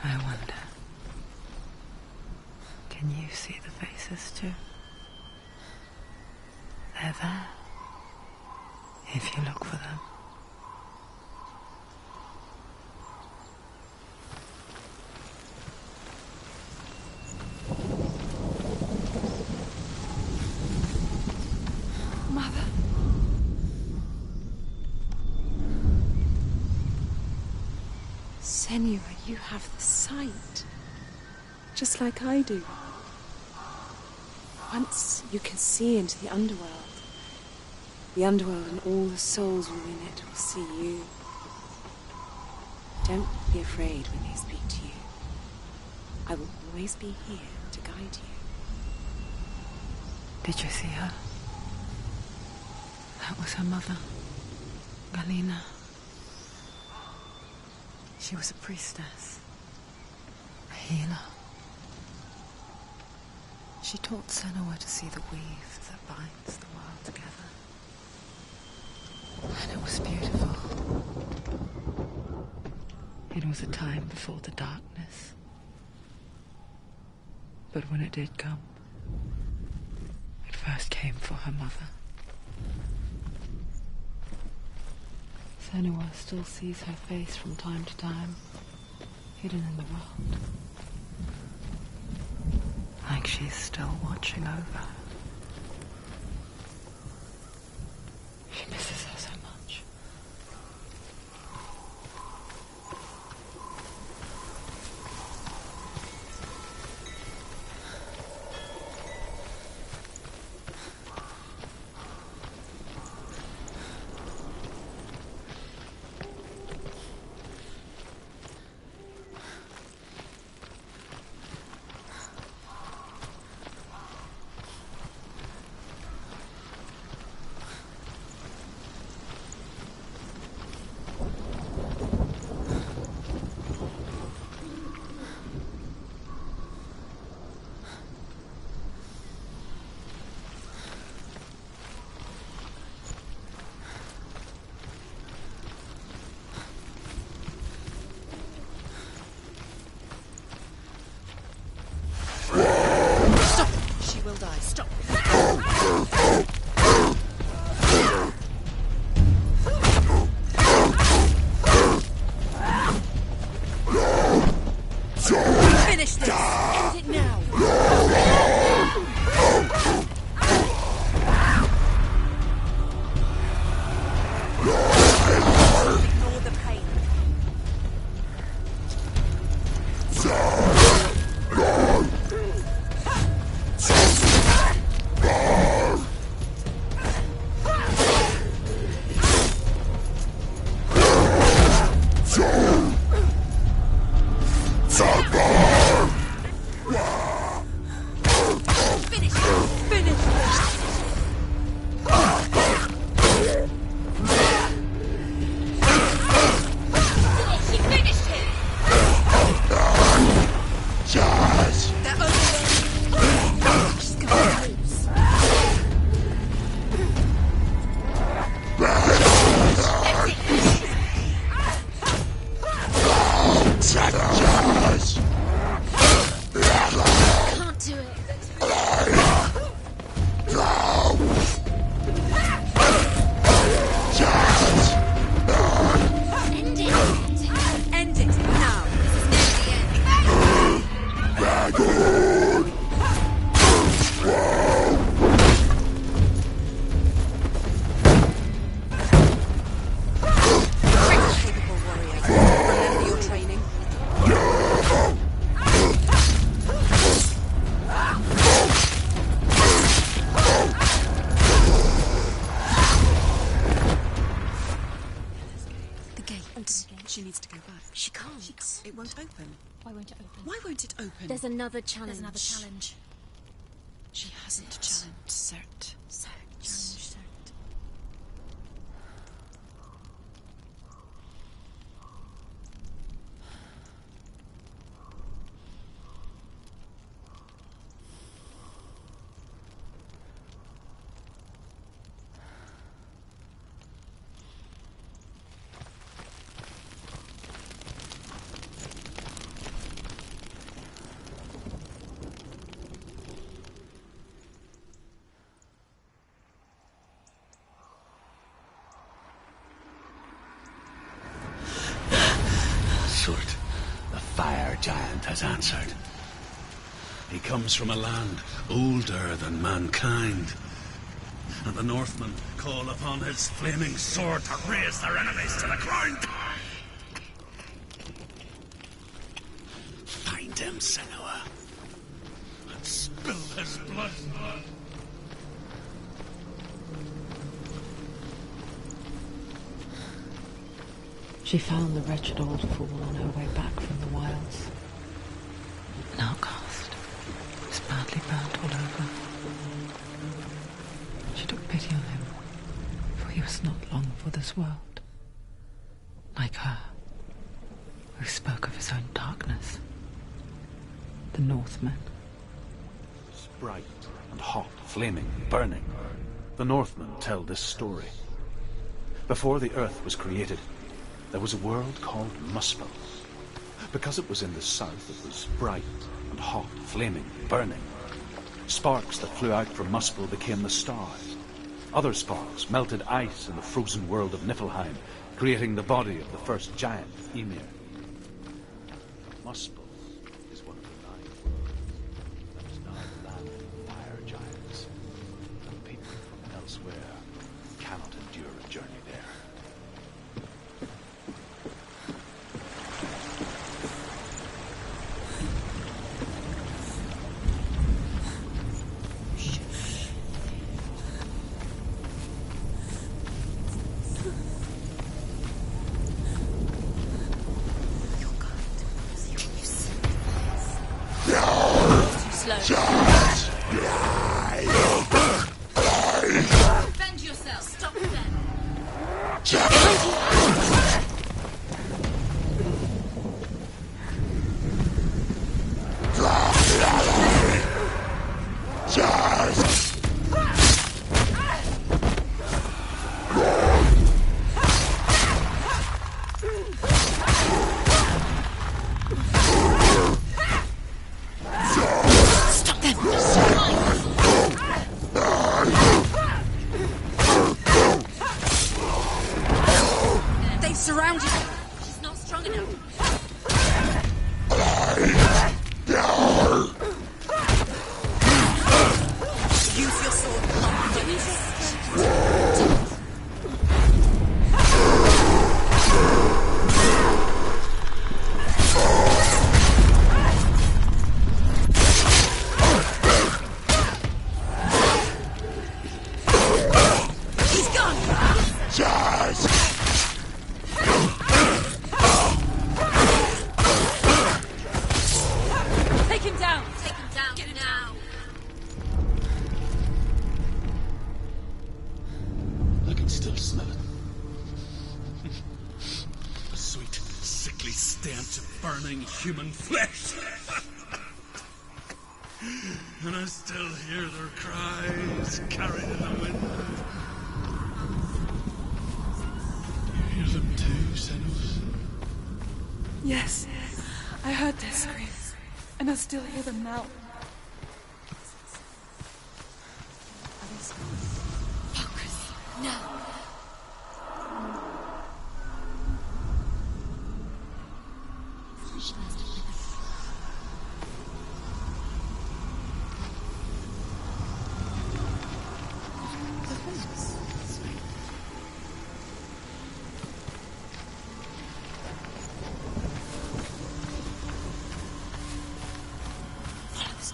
Speaker 1: I wonder, can you see the faces too? They're there. If you look for them.
Speaker 8: Mother.
Speaker 2: Senua, you have the sight. Just like I do. Once you can see into the underworld and all the souls within it will see you. Don't be afraid when they speak to you. I will always be here to guide you.
Speaker 1: Did you see her? That was her mother, Galina. She was a priestess, a healer. She taught Senua to see the weave that binds the world together. And it was beautiful. It was a time before the darkness. But when it did come, it first came for her mother. Senua still sees her face from time to time, hidden in the world. Like she's still watching over her. She misses her so much.
Speaker 2: She will die. Stop. Finish this. End it now. Ignore the pain. She needs to go back.
Speaker 3: She can't.
Speaker 2: It won't open.
Speaker 3: Why won't it open?
Speaker 2: Why won't it open?
Speaker 3: There's another challenge.
Speaker 2: She hasn't challenged Cert.
Speaker 3: Challenge Cert.
Speaker 5: giant has answered. He comes from a land older than mankind, and the Northmen call upon his flaming sword to raze their enemies to the ground. Find him, Senua, and spill his blood.
Speaker 1: She found the wretched old fool on her way back from the wilds. An outcast. He was badly burnt all over. She took pity on him, for he was not long for this world. Like her, who spoke of his own darkness. The Northmen.
Speaker 5: It's bright and hot, flaming, burning. The Northmen tell this story. Before the earth was created, there was a world called Muspel. Because it was in the south, it was bright and hot, flaming, burning. Sparks that flew out from Muspel became the stars. Other sparks melted ice in the frozen world of Niflheim, creating the body of the first giant, Ymir. Muspel is one of the 9 worlds that is now the land of fire giants, and people from elsewhere cannot endure a journey there.
Speaker 3: Bend yourself. Stop them. Stop them. They've surrounded her. She's not strong enough. Use your sword. He's gone. Take him down. Take him down. Get him now.
Speaker 5: I can still smell it. The sweet, sickly stench of burning human flesh. And I still hear their cries carried in the wind. You hear them too, Senua?
Speaker 8: Yes, I heard their screams, and I still hear them now.
Speaker 3: Focus. No.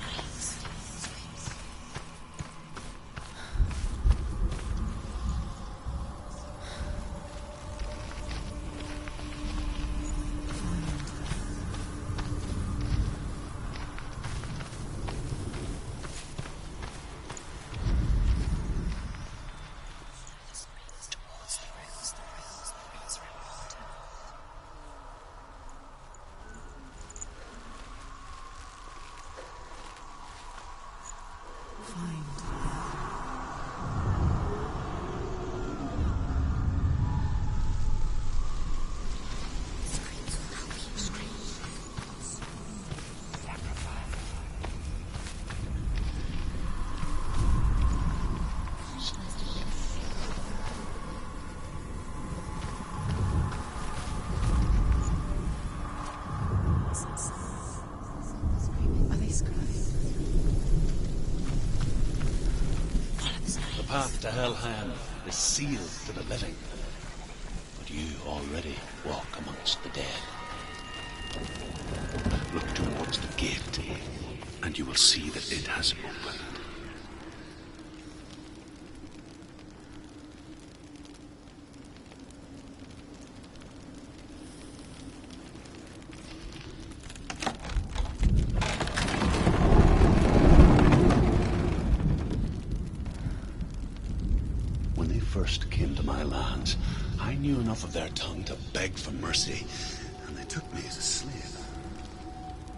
Speaker 3: Follow the screams. Towards the rooms around water. Screams will help you. Screams.
Speaker 6: path to Helheim is sealed to the living. But you already walk amongst the dead.
Speaker 4: Look towards the gate, and you will see that it has opened. When they first came to my lands, I knew enough of their tongue to beg for mercy, and they took me as a slave.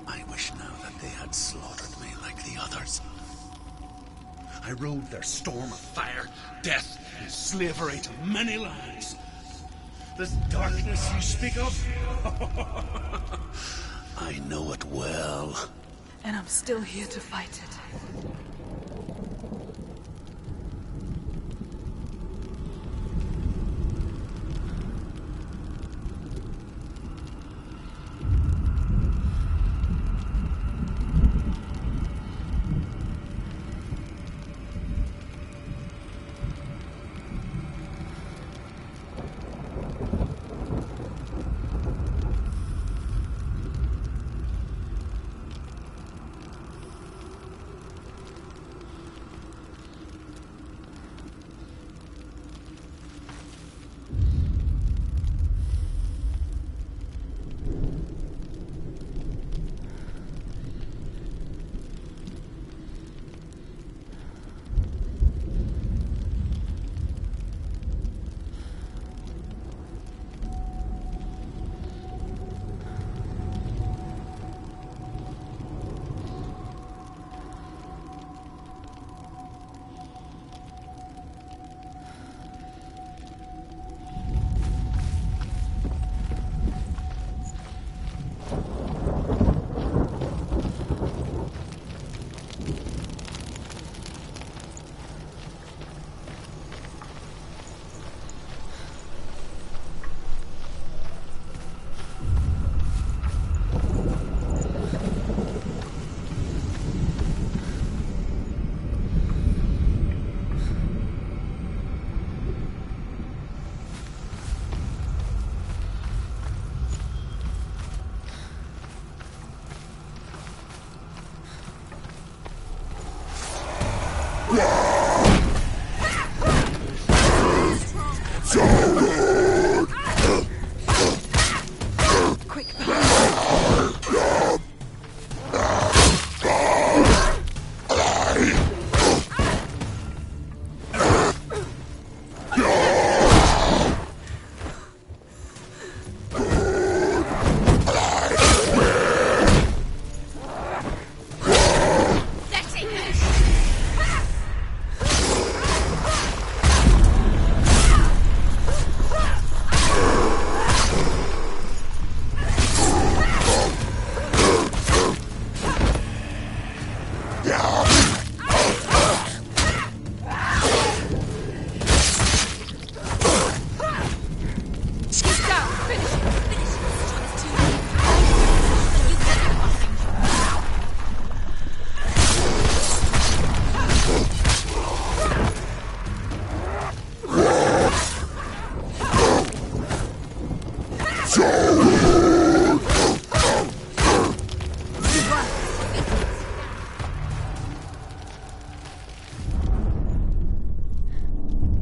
Speaker 4: I wish now that they had slaughtered me like the others. I rode their storm of fire, death, and slavery to many lands. This darkness you speak of, I know it well.
Speaker 8: And I'm still here to fight it.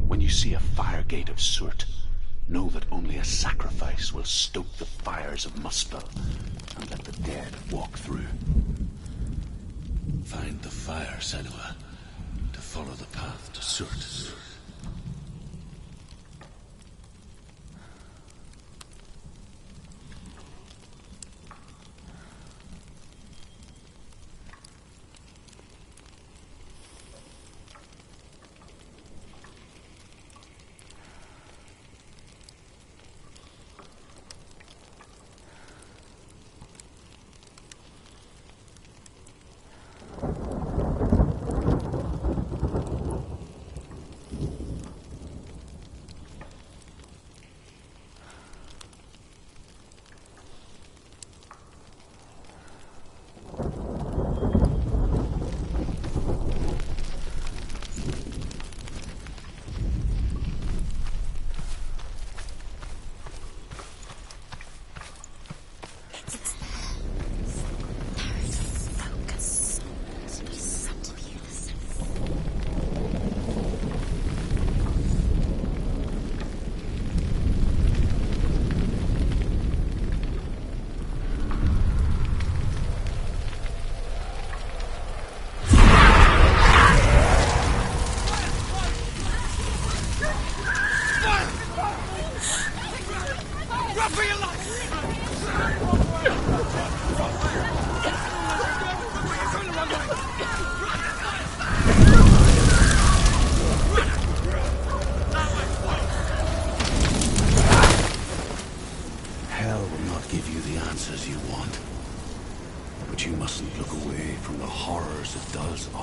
Speaker 4: When you see a fire gate of Surt, know that only a sacrifice will stoke the fires of Muspel and let the dead walk through.
Speaker 6: Find the fire, Senua, to follow the path to Surt.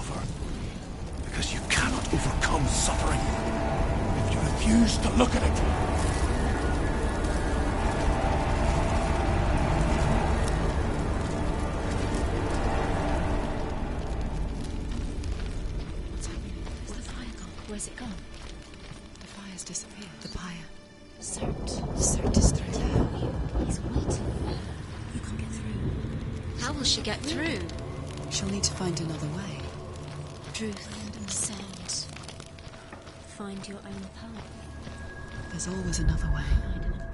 Speaker 6: suffer. Because you cannot overcome suffering if you refuse to look at it.
Speaker 2: What's happening? Where's the fire gone? Where's it gone? The fire's disappeared. The pyre. Cert is through there.
Speaker 3: He's waiting for her. You can't get through.
Speaker 2: How will she get through? She'll need to find another way.
Speaker 3: Truth, sound. Find your own path.
Speaker 2: There's always another way.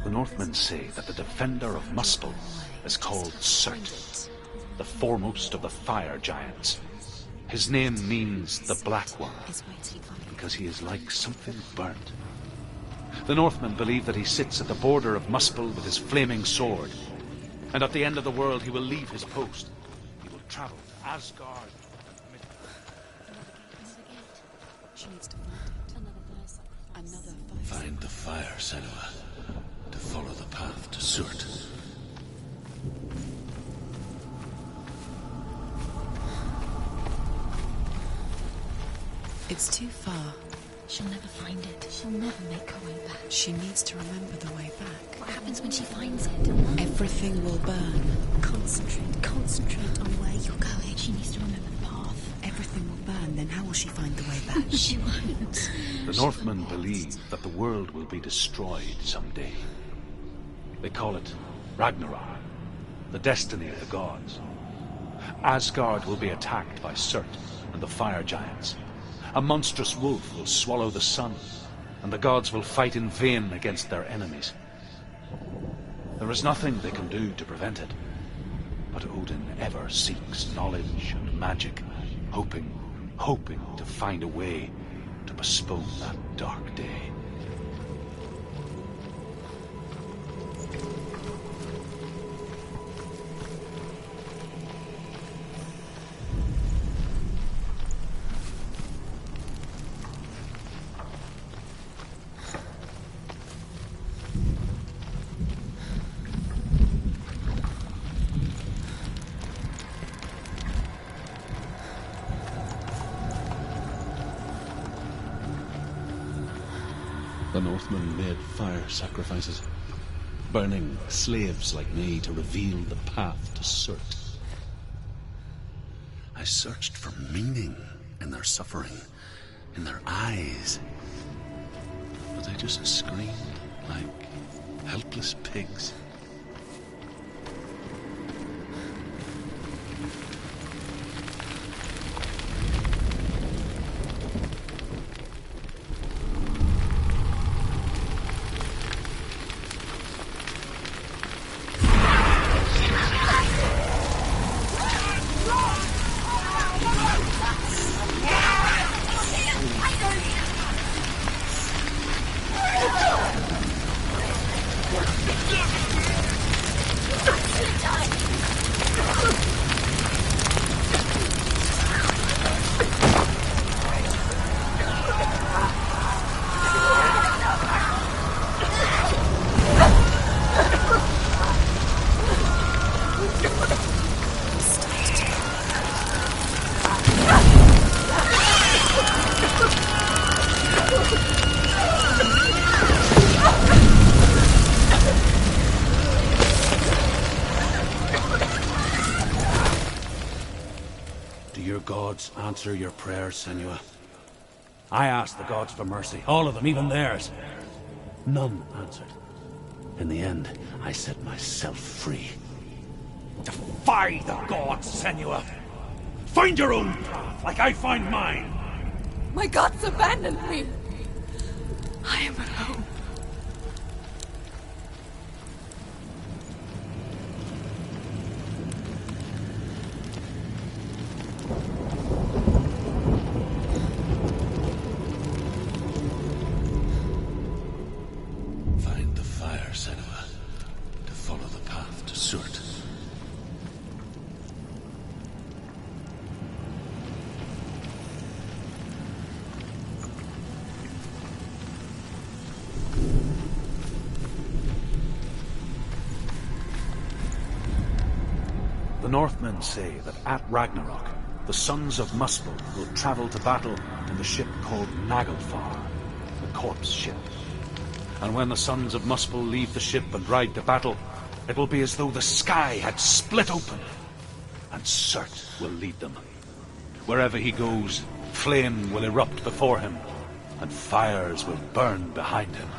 Speaker 5: The Northmen say that the defender of Muspel is called Cert, the foremost of the fire giants. His name means the Black One,
Speaker 2: It's waiting for you.
Speaker 5: because he is like something burnt. The Northmen believe that he sits at the border of Muspel with his flaming sword, and at the end of the world he will leave his post. He will travel to Asgard.
Speaker 2: She needs to find it. Another fire.
Speaker 6: Find the fire, Senua, to follow the path to Surt.
Speaker 2: It's too far.
Speaker 3: She'll never find it. She'll never make her way back.
Speaker 2: She needs to remember the way back.
Speaker 3: What happens when she finds it?
Speaker 2: Everything will burn.
Speaker 3: Concentrate on where you're going. She needs to remember the path.
Speaker 2: Everything will burn, then how will she find the way back?
Speaker 3: She won't.
Speaker 5: The Northmen believe that the world will be destroyed someday. They call it Ragnarok, the destiny of the gods. Asgard will be attacked by Surt and the fire giants. A monstrous wolf will swallow the sun, and the gods will fight in vain against their enemies. There is nothing they can do to prevent it, but Odin ever seeks knowledge and magic, hoping to find a way to postpone that dark day.
Speaker 6: The Northmen made fire sacrifices, burning slaves like me to reveal the path to Surt. I searched for meaning in their suffering, in their eyes, but they just screamed like helpless pigs. Answer your prayers, Senua. I asked the gods for mercy, all of them, even theirs. None answered. In the end, I set myself free. Defy the gods, Senua! Find your own path, like I find mine!
Speaker 8: My gods abandoned me. I am alone.
Speaker 6: Find the fire, Senua, to follow the path to Surt.
Speaker 5: The Northmen say that at Ragnarok, the sons of Muspel will travel to battle in the ship called Naglfar, the corpse ship. And when the sons of Muspel leave the ship and ride to battle, it will be as though the sky had split open, and Surt will lead them. Wherever he goes, flame will erupt before him, and fires will burn behind him.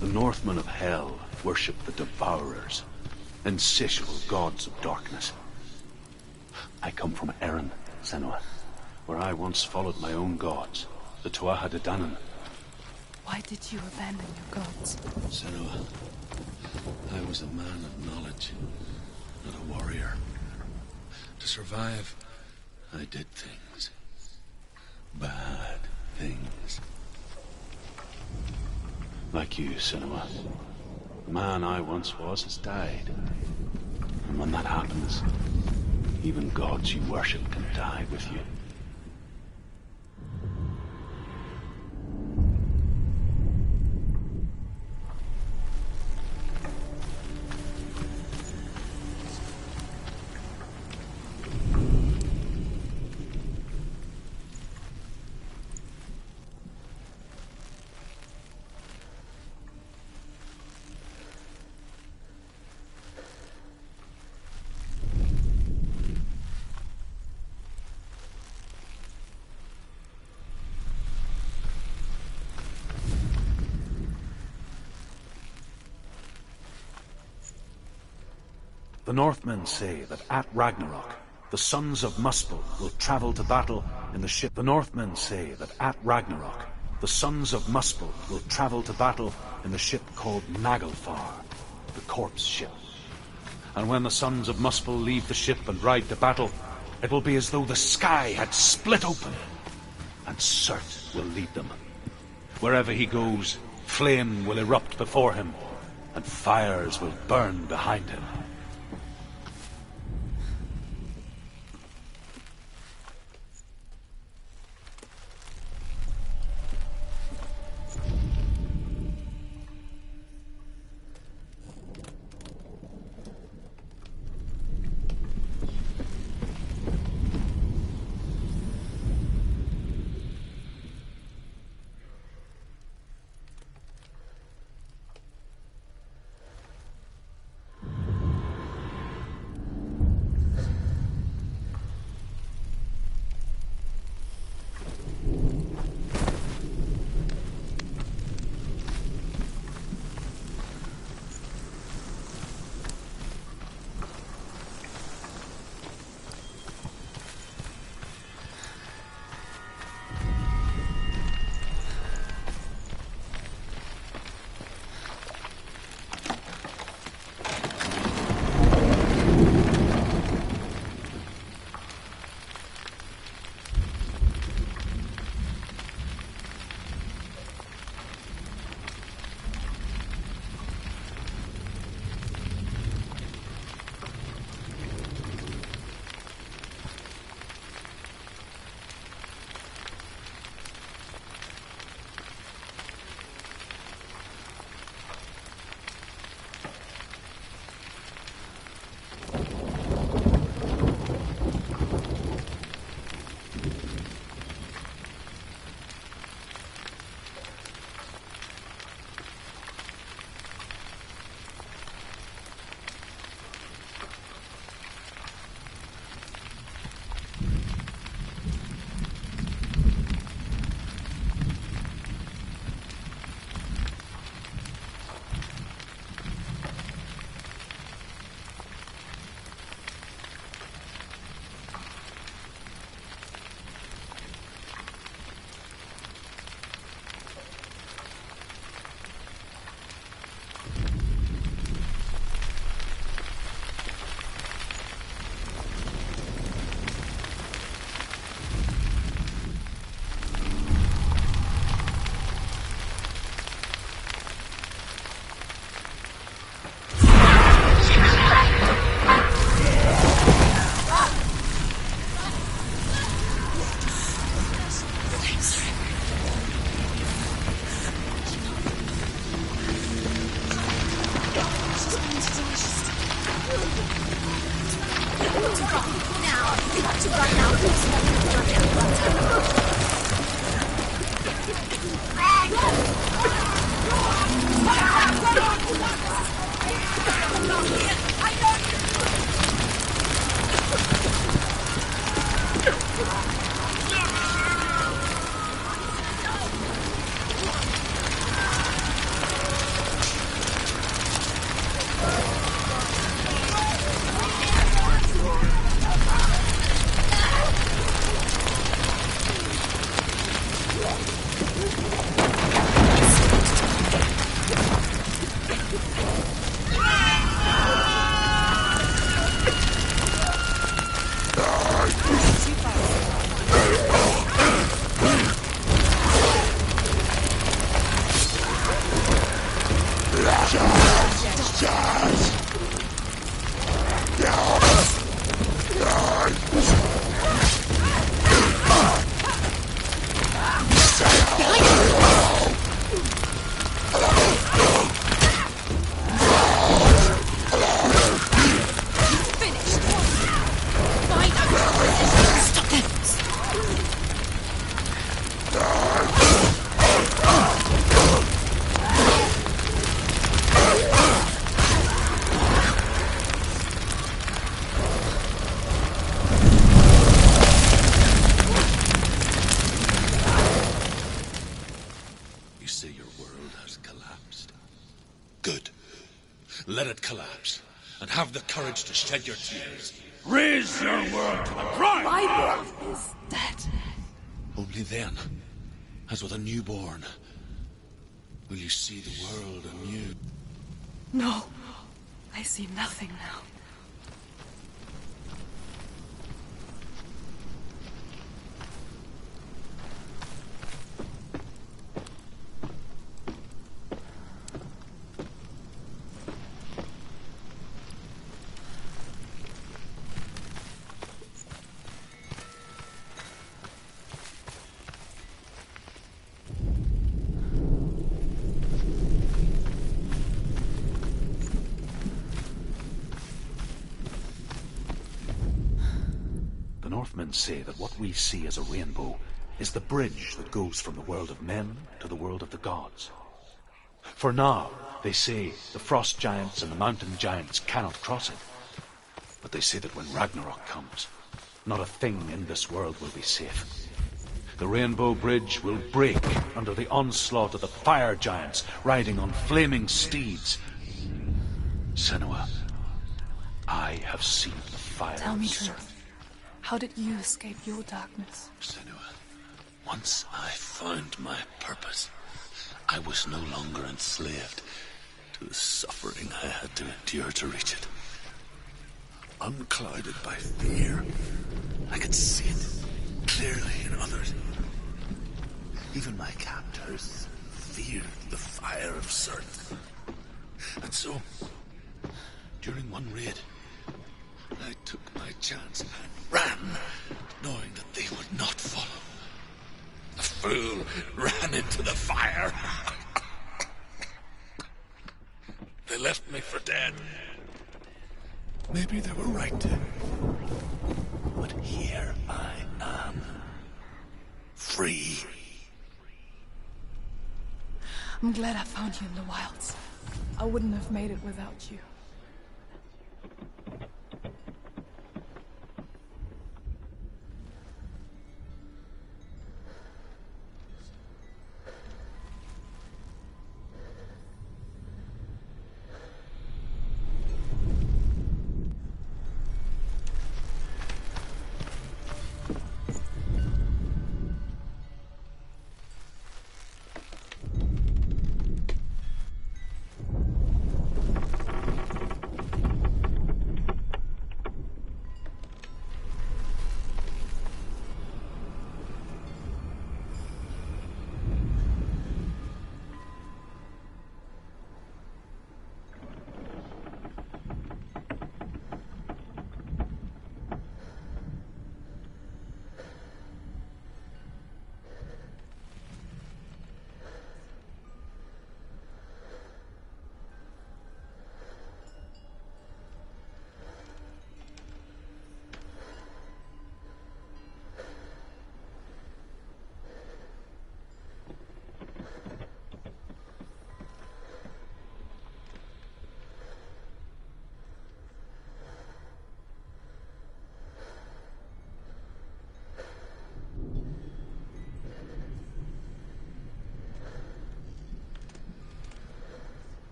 Speaker 5: The Northmen of Hell worship the Devourers, insatiable gods of darkness. I come from Erin, Senua, where I once followed my own gods, the Tuatha De Danann.
Speaker 8: Why did you abandon your gods?
Speaker 6: Senua, I was a man of knowledge, not a warrior. To survive, I did things. Bad things.
Speaker 5: Like you, Senua. The man I once was has died. And when that happens, even gods you worship can die with you. The Northmen say that at Ragnarok, the sons of Muspel will travel to battle in the ship. The Northmen say that at Ragnarok, the sons of Muspel will travel to battle in the ship called Naglfar, the corpse ship. And when the sons of Muspel leave the ship and ride to battle, it will be as though the sky had split open, and Surt will lead them. Wherever he goes, flame will erupt before him, and fires will burn behind him.
Speaker 3: to run now. You have to run now.
Speaker 6: Let it collapse, and have the courage to shed your tears.
Speaker 5: Raise your world to the prime!
Speaker 8: My world is dead.
Speaker 6: Only then, as with a newborn, will you see the world anew.
Speaker 8: No, I see nothing now.
Speaker 5: Northmen say that what we see as a rainbow is the bridge that goes from the world of men to the world of the gods. For now, they say, the frost giants and the mountain giants cannot cross it. But they say that when Ragnarok comes, not a thing in this world will be safe. The rainbow bridge will break under the onslaught of the fire giants riding on flaming steeds. Senua, I have seen the fire.
Speaker 8: Tell me truth. How did you escape your darkness?
Speaker 6: Senua, once I found my purpose, I was no longer enslaved to the suffering I had to endure to reach it. Unclouded by fear, I could see it clearly in others. Even my captors feared the fire of Surth. And so, during one raid, I took my chance and ran, knowing that they would not follow. The fool ran into the fire. They left me for dead. Maybe they were right to. But here I am. Free.
Speaker 8: I'm glad I found you in the wilds. I wouldn't have made it without you.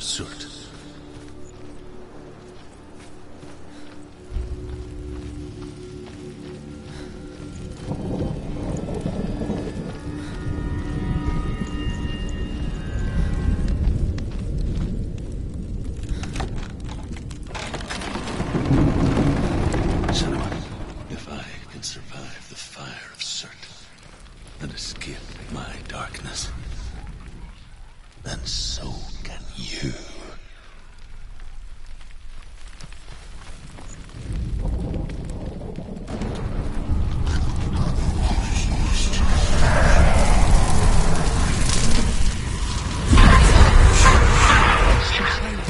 Speaker 6: Surt. Senua, if I can survive the fire of Surt and escape my darkness, then so can you.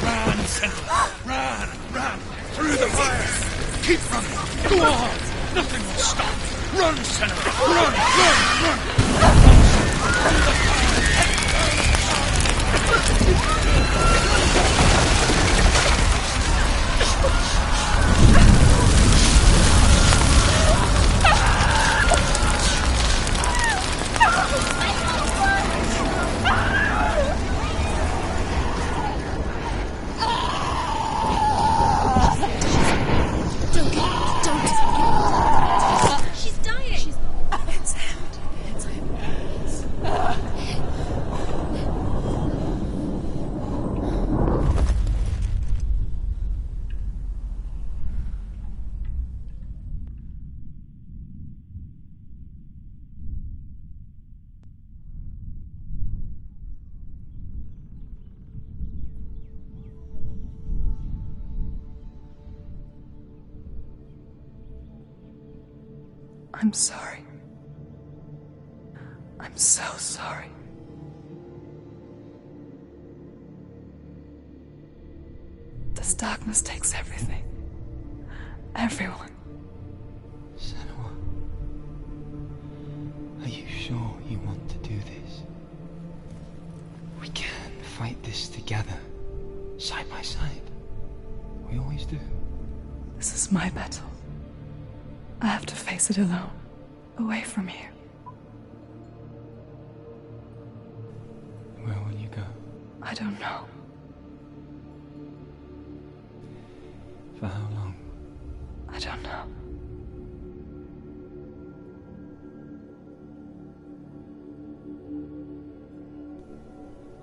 Speaker 5: Run, Senua! Run! Through the fire! Keep running! Go on! Nothing will stop! Run, Senua! Run!
Speaker 2: She's dying.
Speaker 8: It's him. It's him. I'm sorry. I'm so sorry. This darkness takes everything. Everyone.
Speaker 10: Senua, are you sure you want to do this? We can fight this together, side by side. We always do.
Speaker 8: This is my battle. I have to face it alone, away from here.
Speaker 10: Where will you go?
Speaker 8: I don't know.
Speaker 10: For how long?
Speaker 8: I don't know.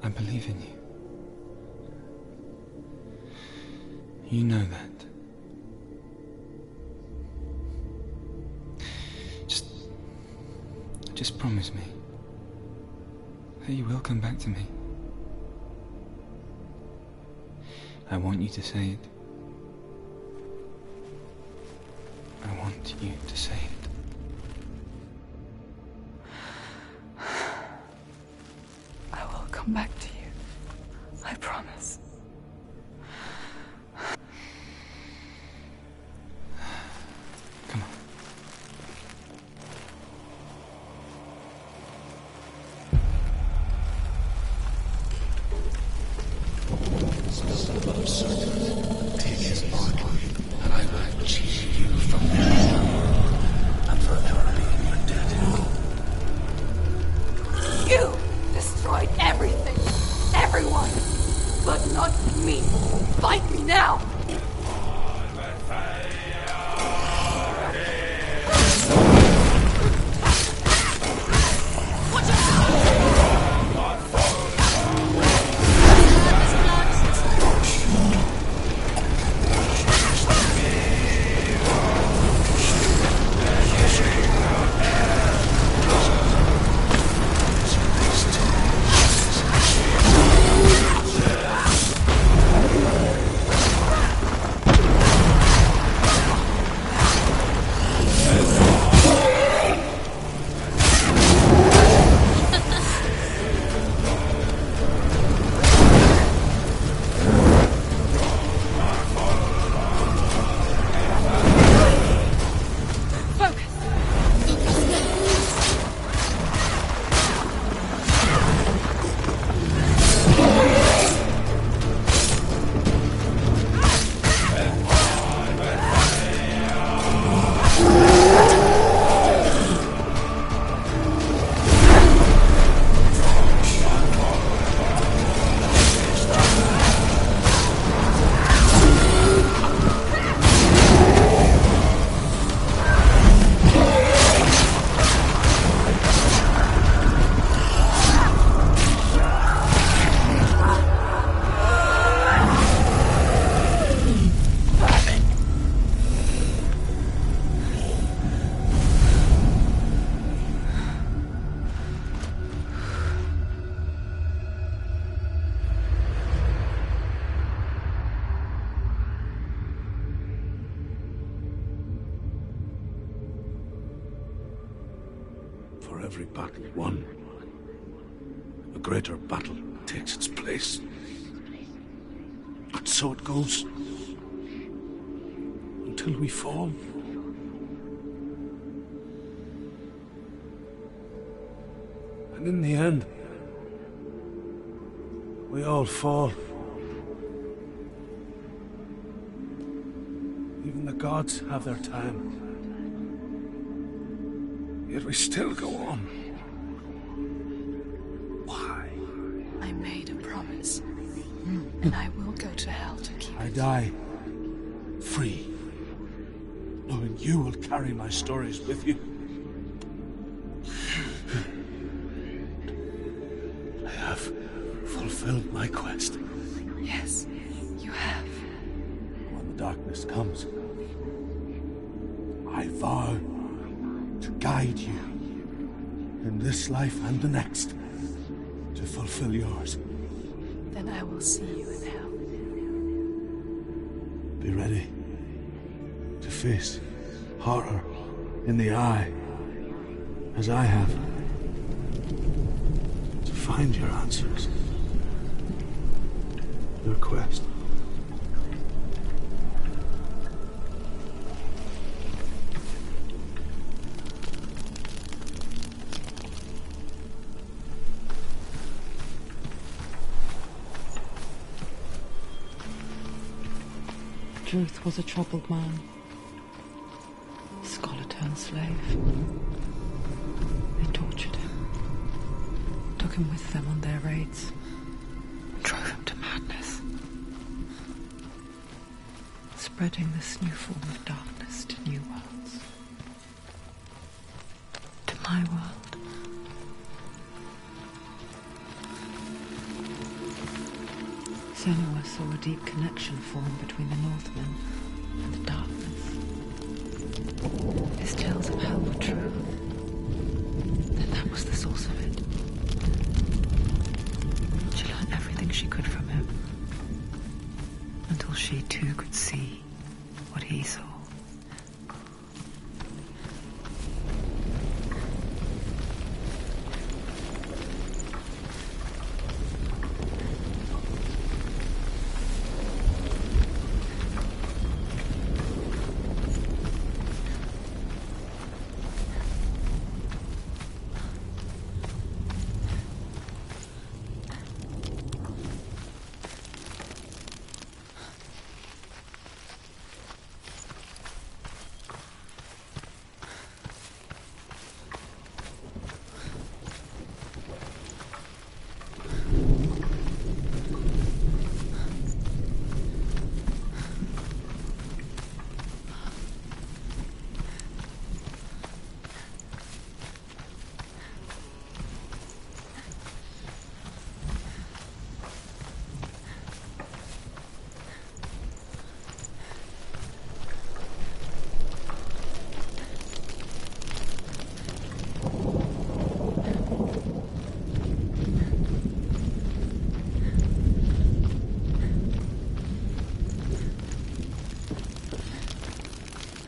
Speaker 10: I believe in you. You know that. Just promise me that you will come back to me. I want you to say it. I want you to say it.
Speaker 8: I will come back to you. I promise.
Speaker 10: Come on.
Speaker 6: Son of Surt, take his mark, and I will cheat you from this time, and forever being your dead.
Speaker 9: You destroyed everything, everyone, but not me. Fight me now.
Speaker 4: every battle won, a greater battle takes its place. And so it goes. Until we fall. And in the end, we all fall. Even the gods have their time. Yet we still go on. Why?
Speaker 8: I made a promise. And I will go to hell to keep
Speaker 4: I
Speaker 8: it.
Speaker 4: die free, knowing you will carry my stories with you. I have fulfilled my quest.
Speaker 8: Yes, you have.
Speaker 4: When the darkness comes, I vow to guide you in this life and the next to fulfill yours.
Speaker 8: Then I will see you in hell.
Speaker 4: Be ready to face horror in the eye, as I have. To find your answers. Your quest.
Speaker 1: Druth was a troubled man. Scholar turned slave. They tortured him. Took him with them on their raids. Drove him to madness. Spreading this new form of darkness to new worlds. To my world. Senua saw a deep connection form between the Northmen and the darkness. His tales of hell were true. Then that was the source of it. She learned everything she could from him. Until she too could see what he saw.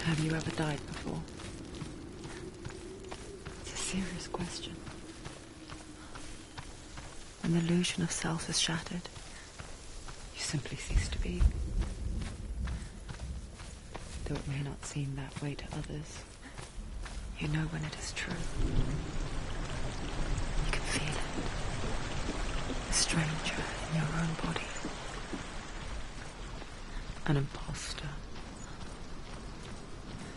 Speaker 1: Have you ever died before? It's a serious question. When the illusion of self is shattered, you simply cease to be. Though it may not seem that way to others, you know when it is true. You can feel it. A stranger in your own body. An imposter.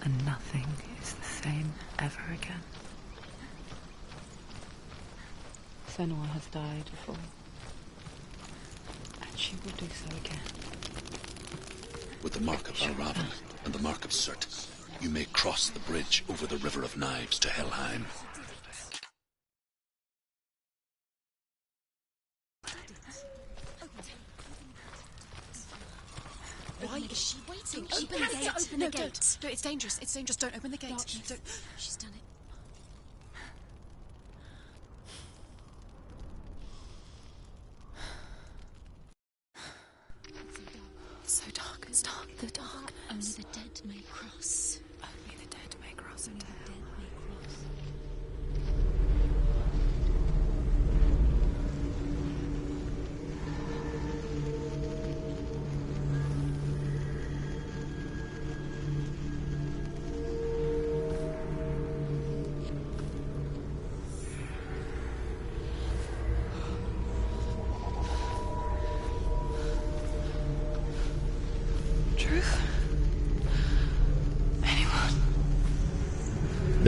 Speaker 1: And nothing is the same ever again. Senua has died before. And she will do so again.
Speaker 6: With the mark of Aravan and the mark of Surt, you may cross the bridge over the River of Knives to Helheim.
Speaker 2: Why is she waiting? Open the gate. Open the gate. No, it's dangerous. It's dangerous. Don't open the gate. No, don't. She's done it. It's so dark. It's dark. The dark. Only the dead may cross. Only the dead may cross. Only the dead may cross.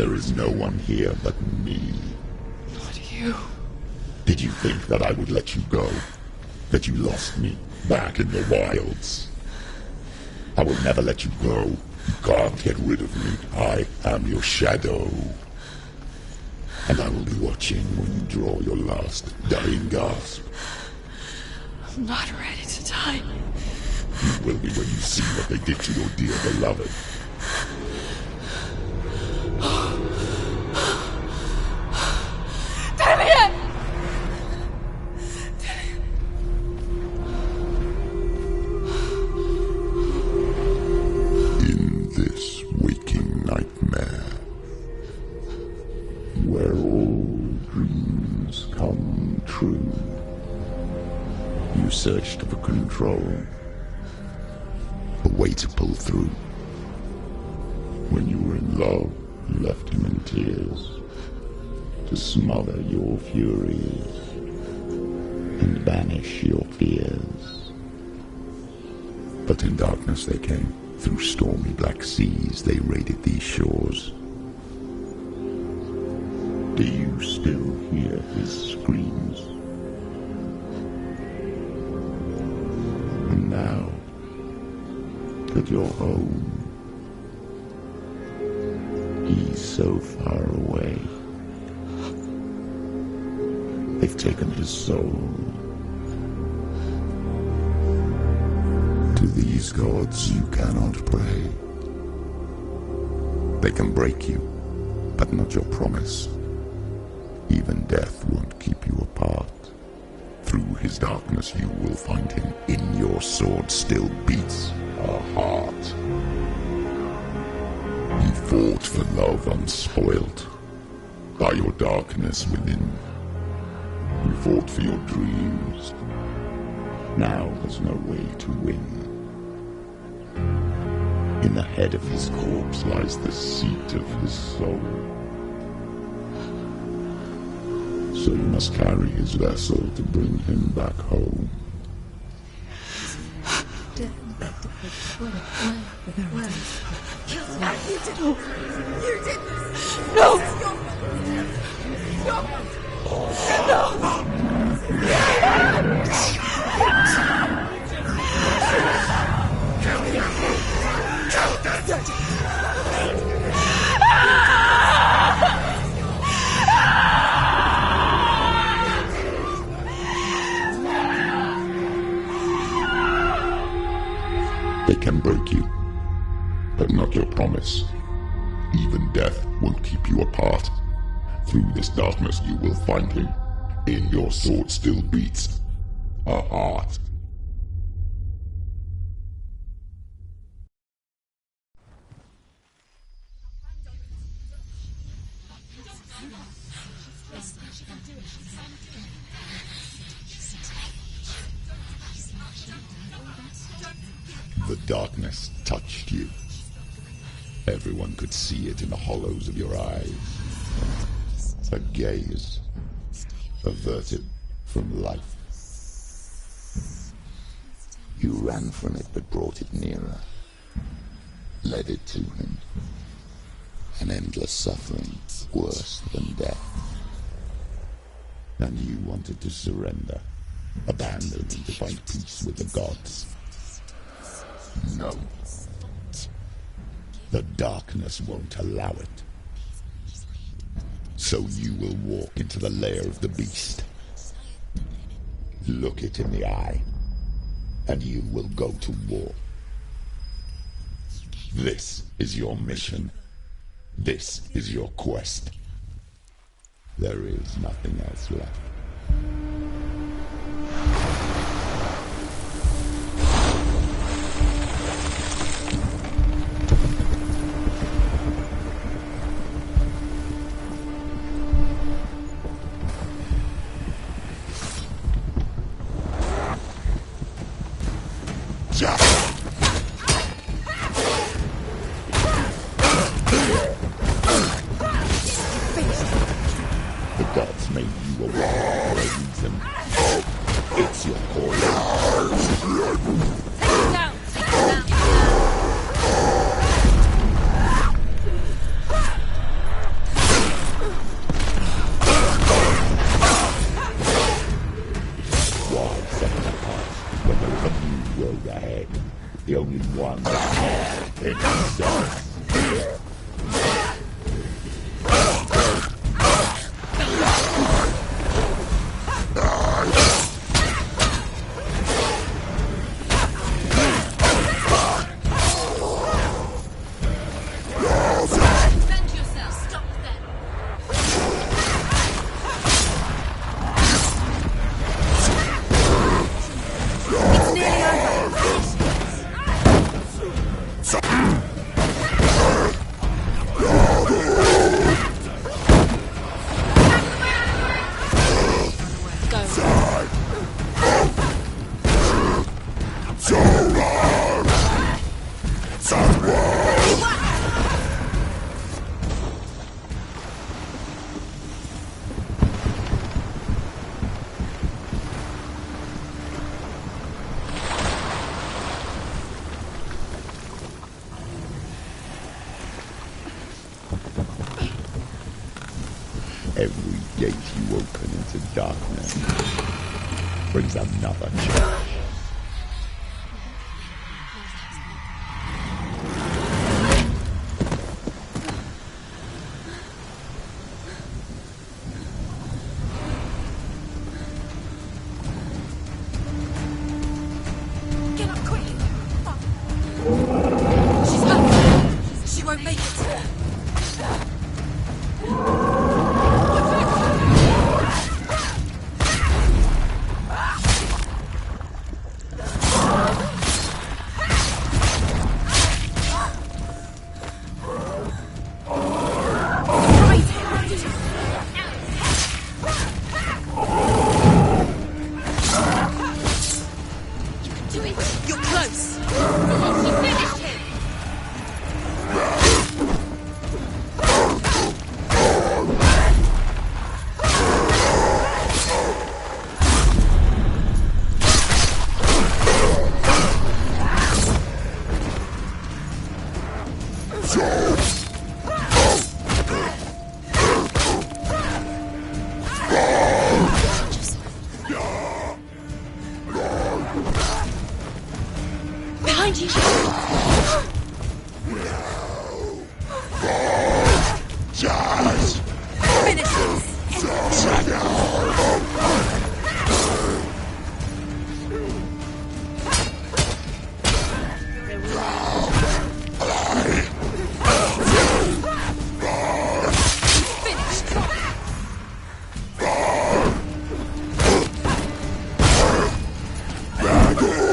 Speaker 11: There is no one here but me.
Speaker 8: Not you.
Speaker 11: Did you think that I would let you go? That you lost me back in the wilds? I will never let you go. You can't get rid of me. I am your shadow. And I will be watching when you draw your last dying gasp.
Speaker 8: I'm not ready to die.
Speaker 11: You will be when you see what they did to your dear beloved.
Speaker 8: Damien!
Speaker 11: In this waking nightmare, where all dreams come true, you searched for control, a way to pull through. When you were in love, you left him in tears, to smother your furies and banish your fears. But in darkness they came, through stormy black seas they raided these shores. Do you still hear his screams? And now that you're home, he's so far away. They've taken his soul. To these gods you cannot pray. They can break you, but not your promise. Even death won't keep you apart. Through his darkness you will find him. In your sword still beats a heart. You fought for love unspoilt by your darkness within. You fought for your dreams. Now there's no way to win. In the head of his corpse lies the seat of his soul. So you must carry his vessel to bring him back home.
Speaker 8: You did this! No!
Speaker 11: They can break you, but not your promise. Even death won't keep you apart. Through this darkness you will find him. In your sword still beats a heart. The darkness touched you. Everyone could see it in the hollows of your eyes. A gaze averted from life. You ran from it but brought it nearer. Led it to him. An endless suffering, worse than death. And you wanted to surrender, abandon and to find peace with the gods. No. The darkness won't allow it. So you will walk into the lair of the beast. Look it in the eye, and you will go to war. This is your mission. This is your quest. There is nothing else left. The gods made you a warrior for a reason. It's your calling.
Speaker 8: Down! Down!
Speaker 11: all set apart when there's a new world ahead. The only one that exists.
Speaker 3: Defend yourself. Stop them.
Speaker 8: It's nearly over.
Speaker 11: Every gate you open into darkness brings another change.
Speaker 3: Get up quick. She's hurt. She won't make it. You're close. She finished him. Behind you.
Speaker 11: Just
Speaker 3: Finish this. Finished.
Speaker 11: Dragon!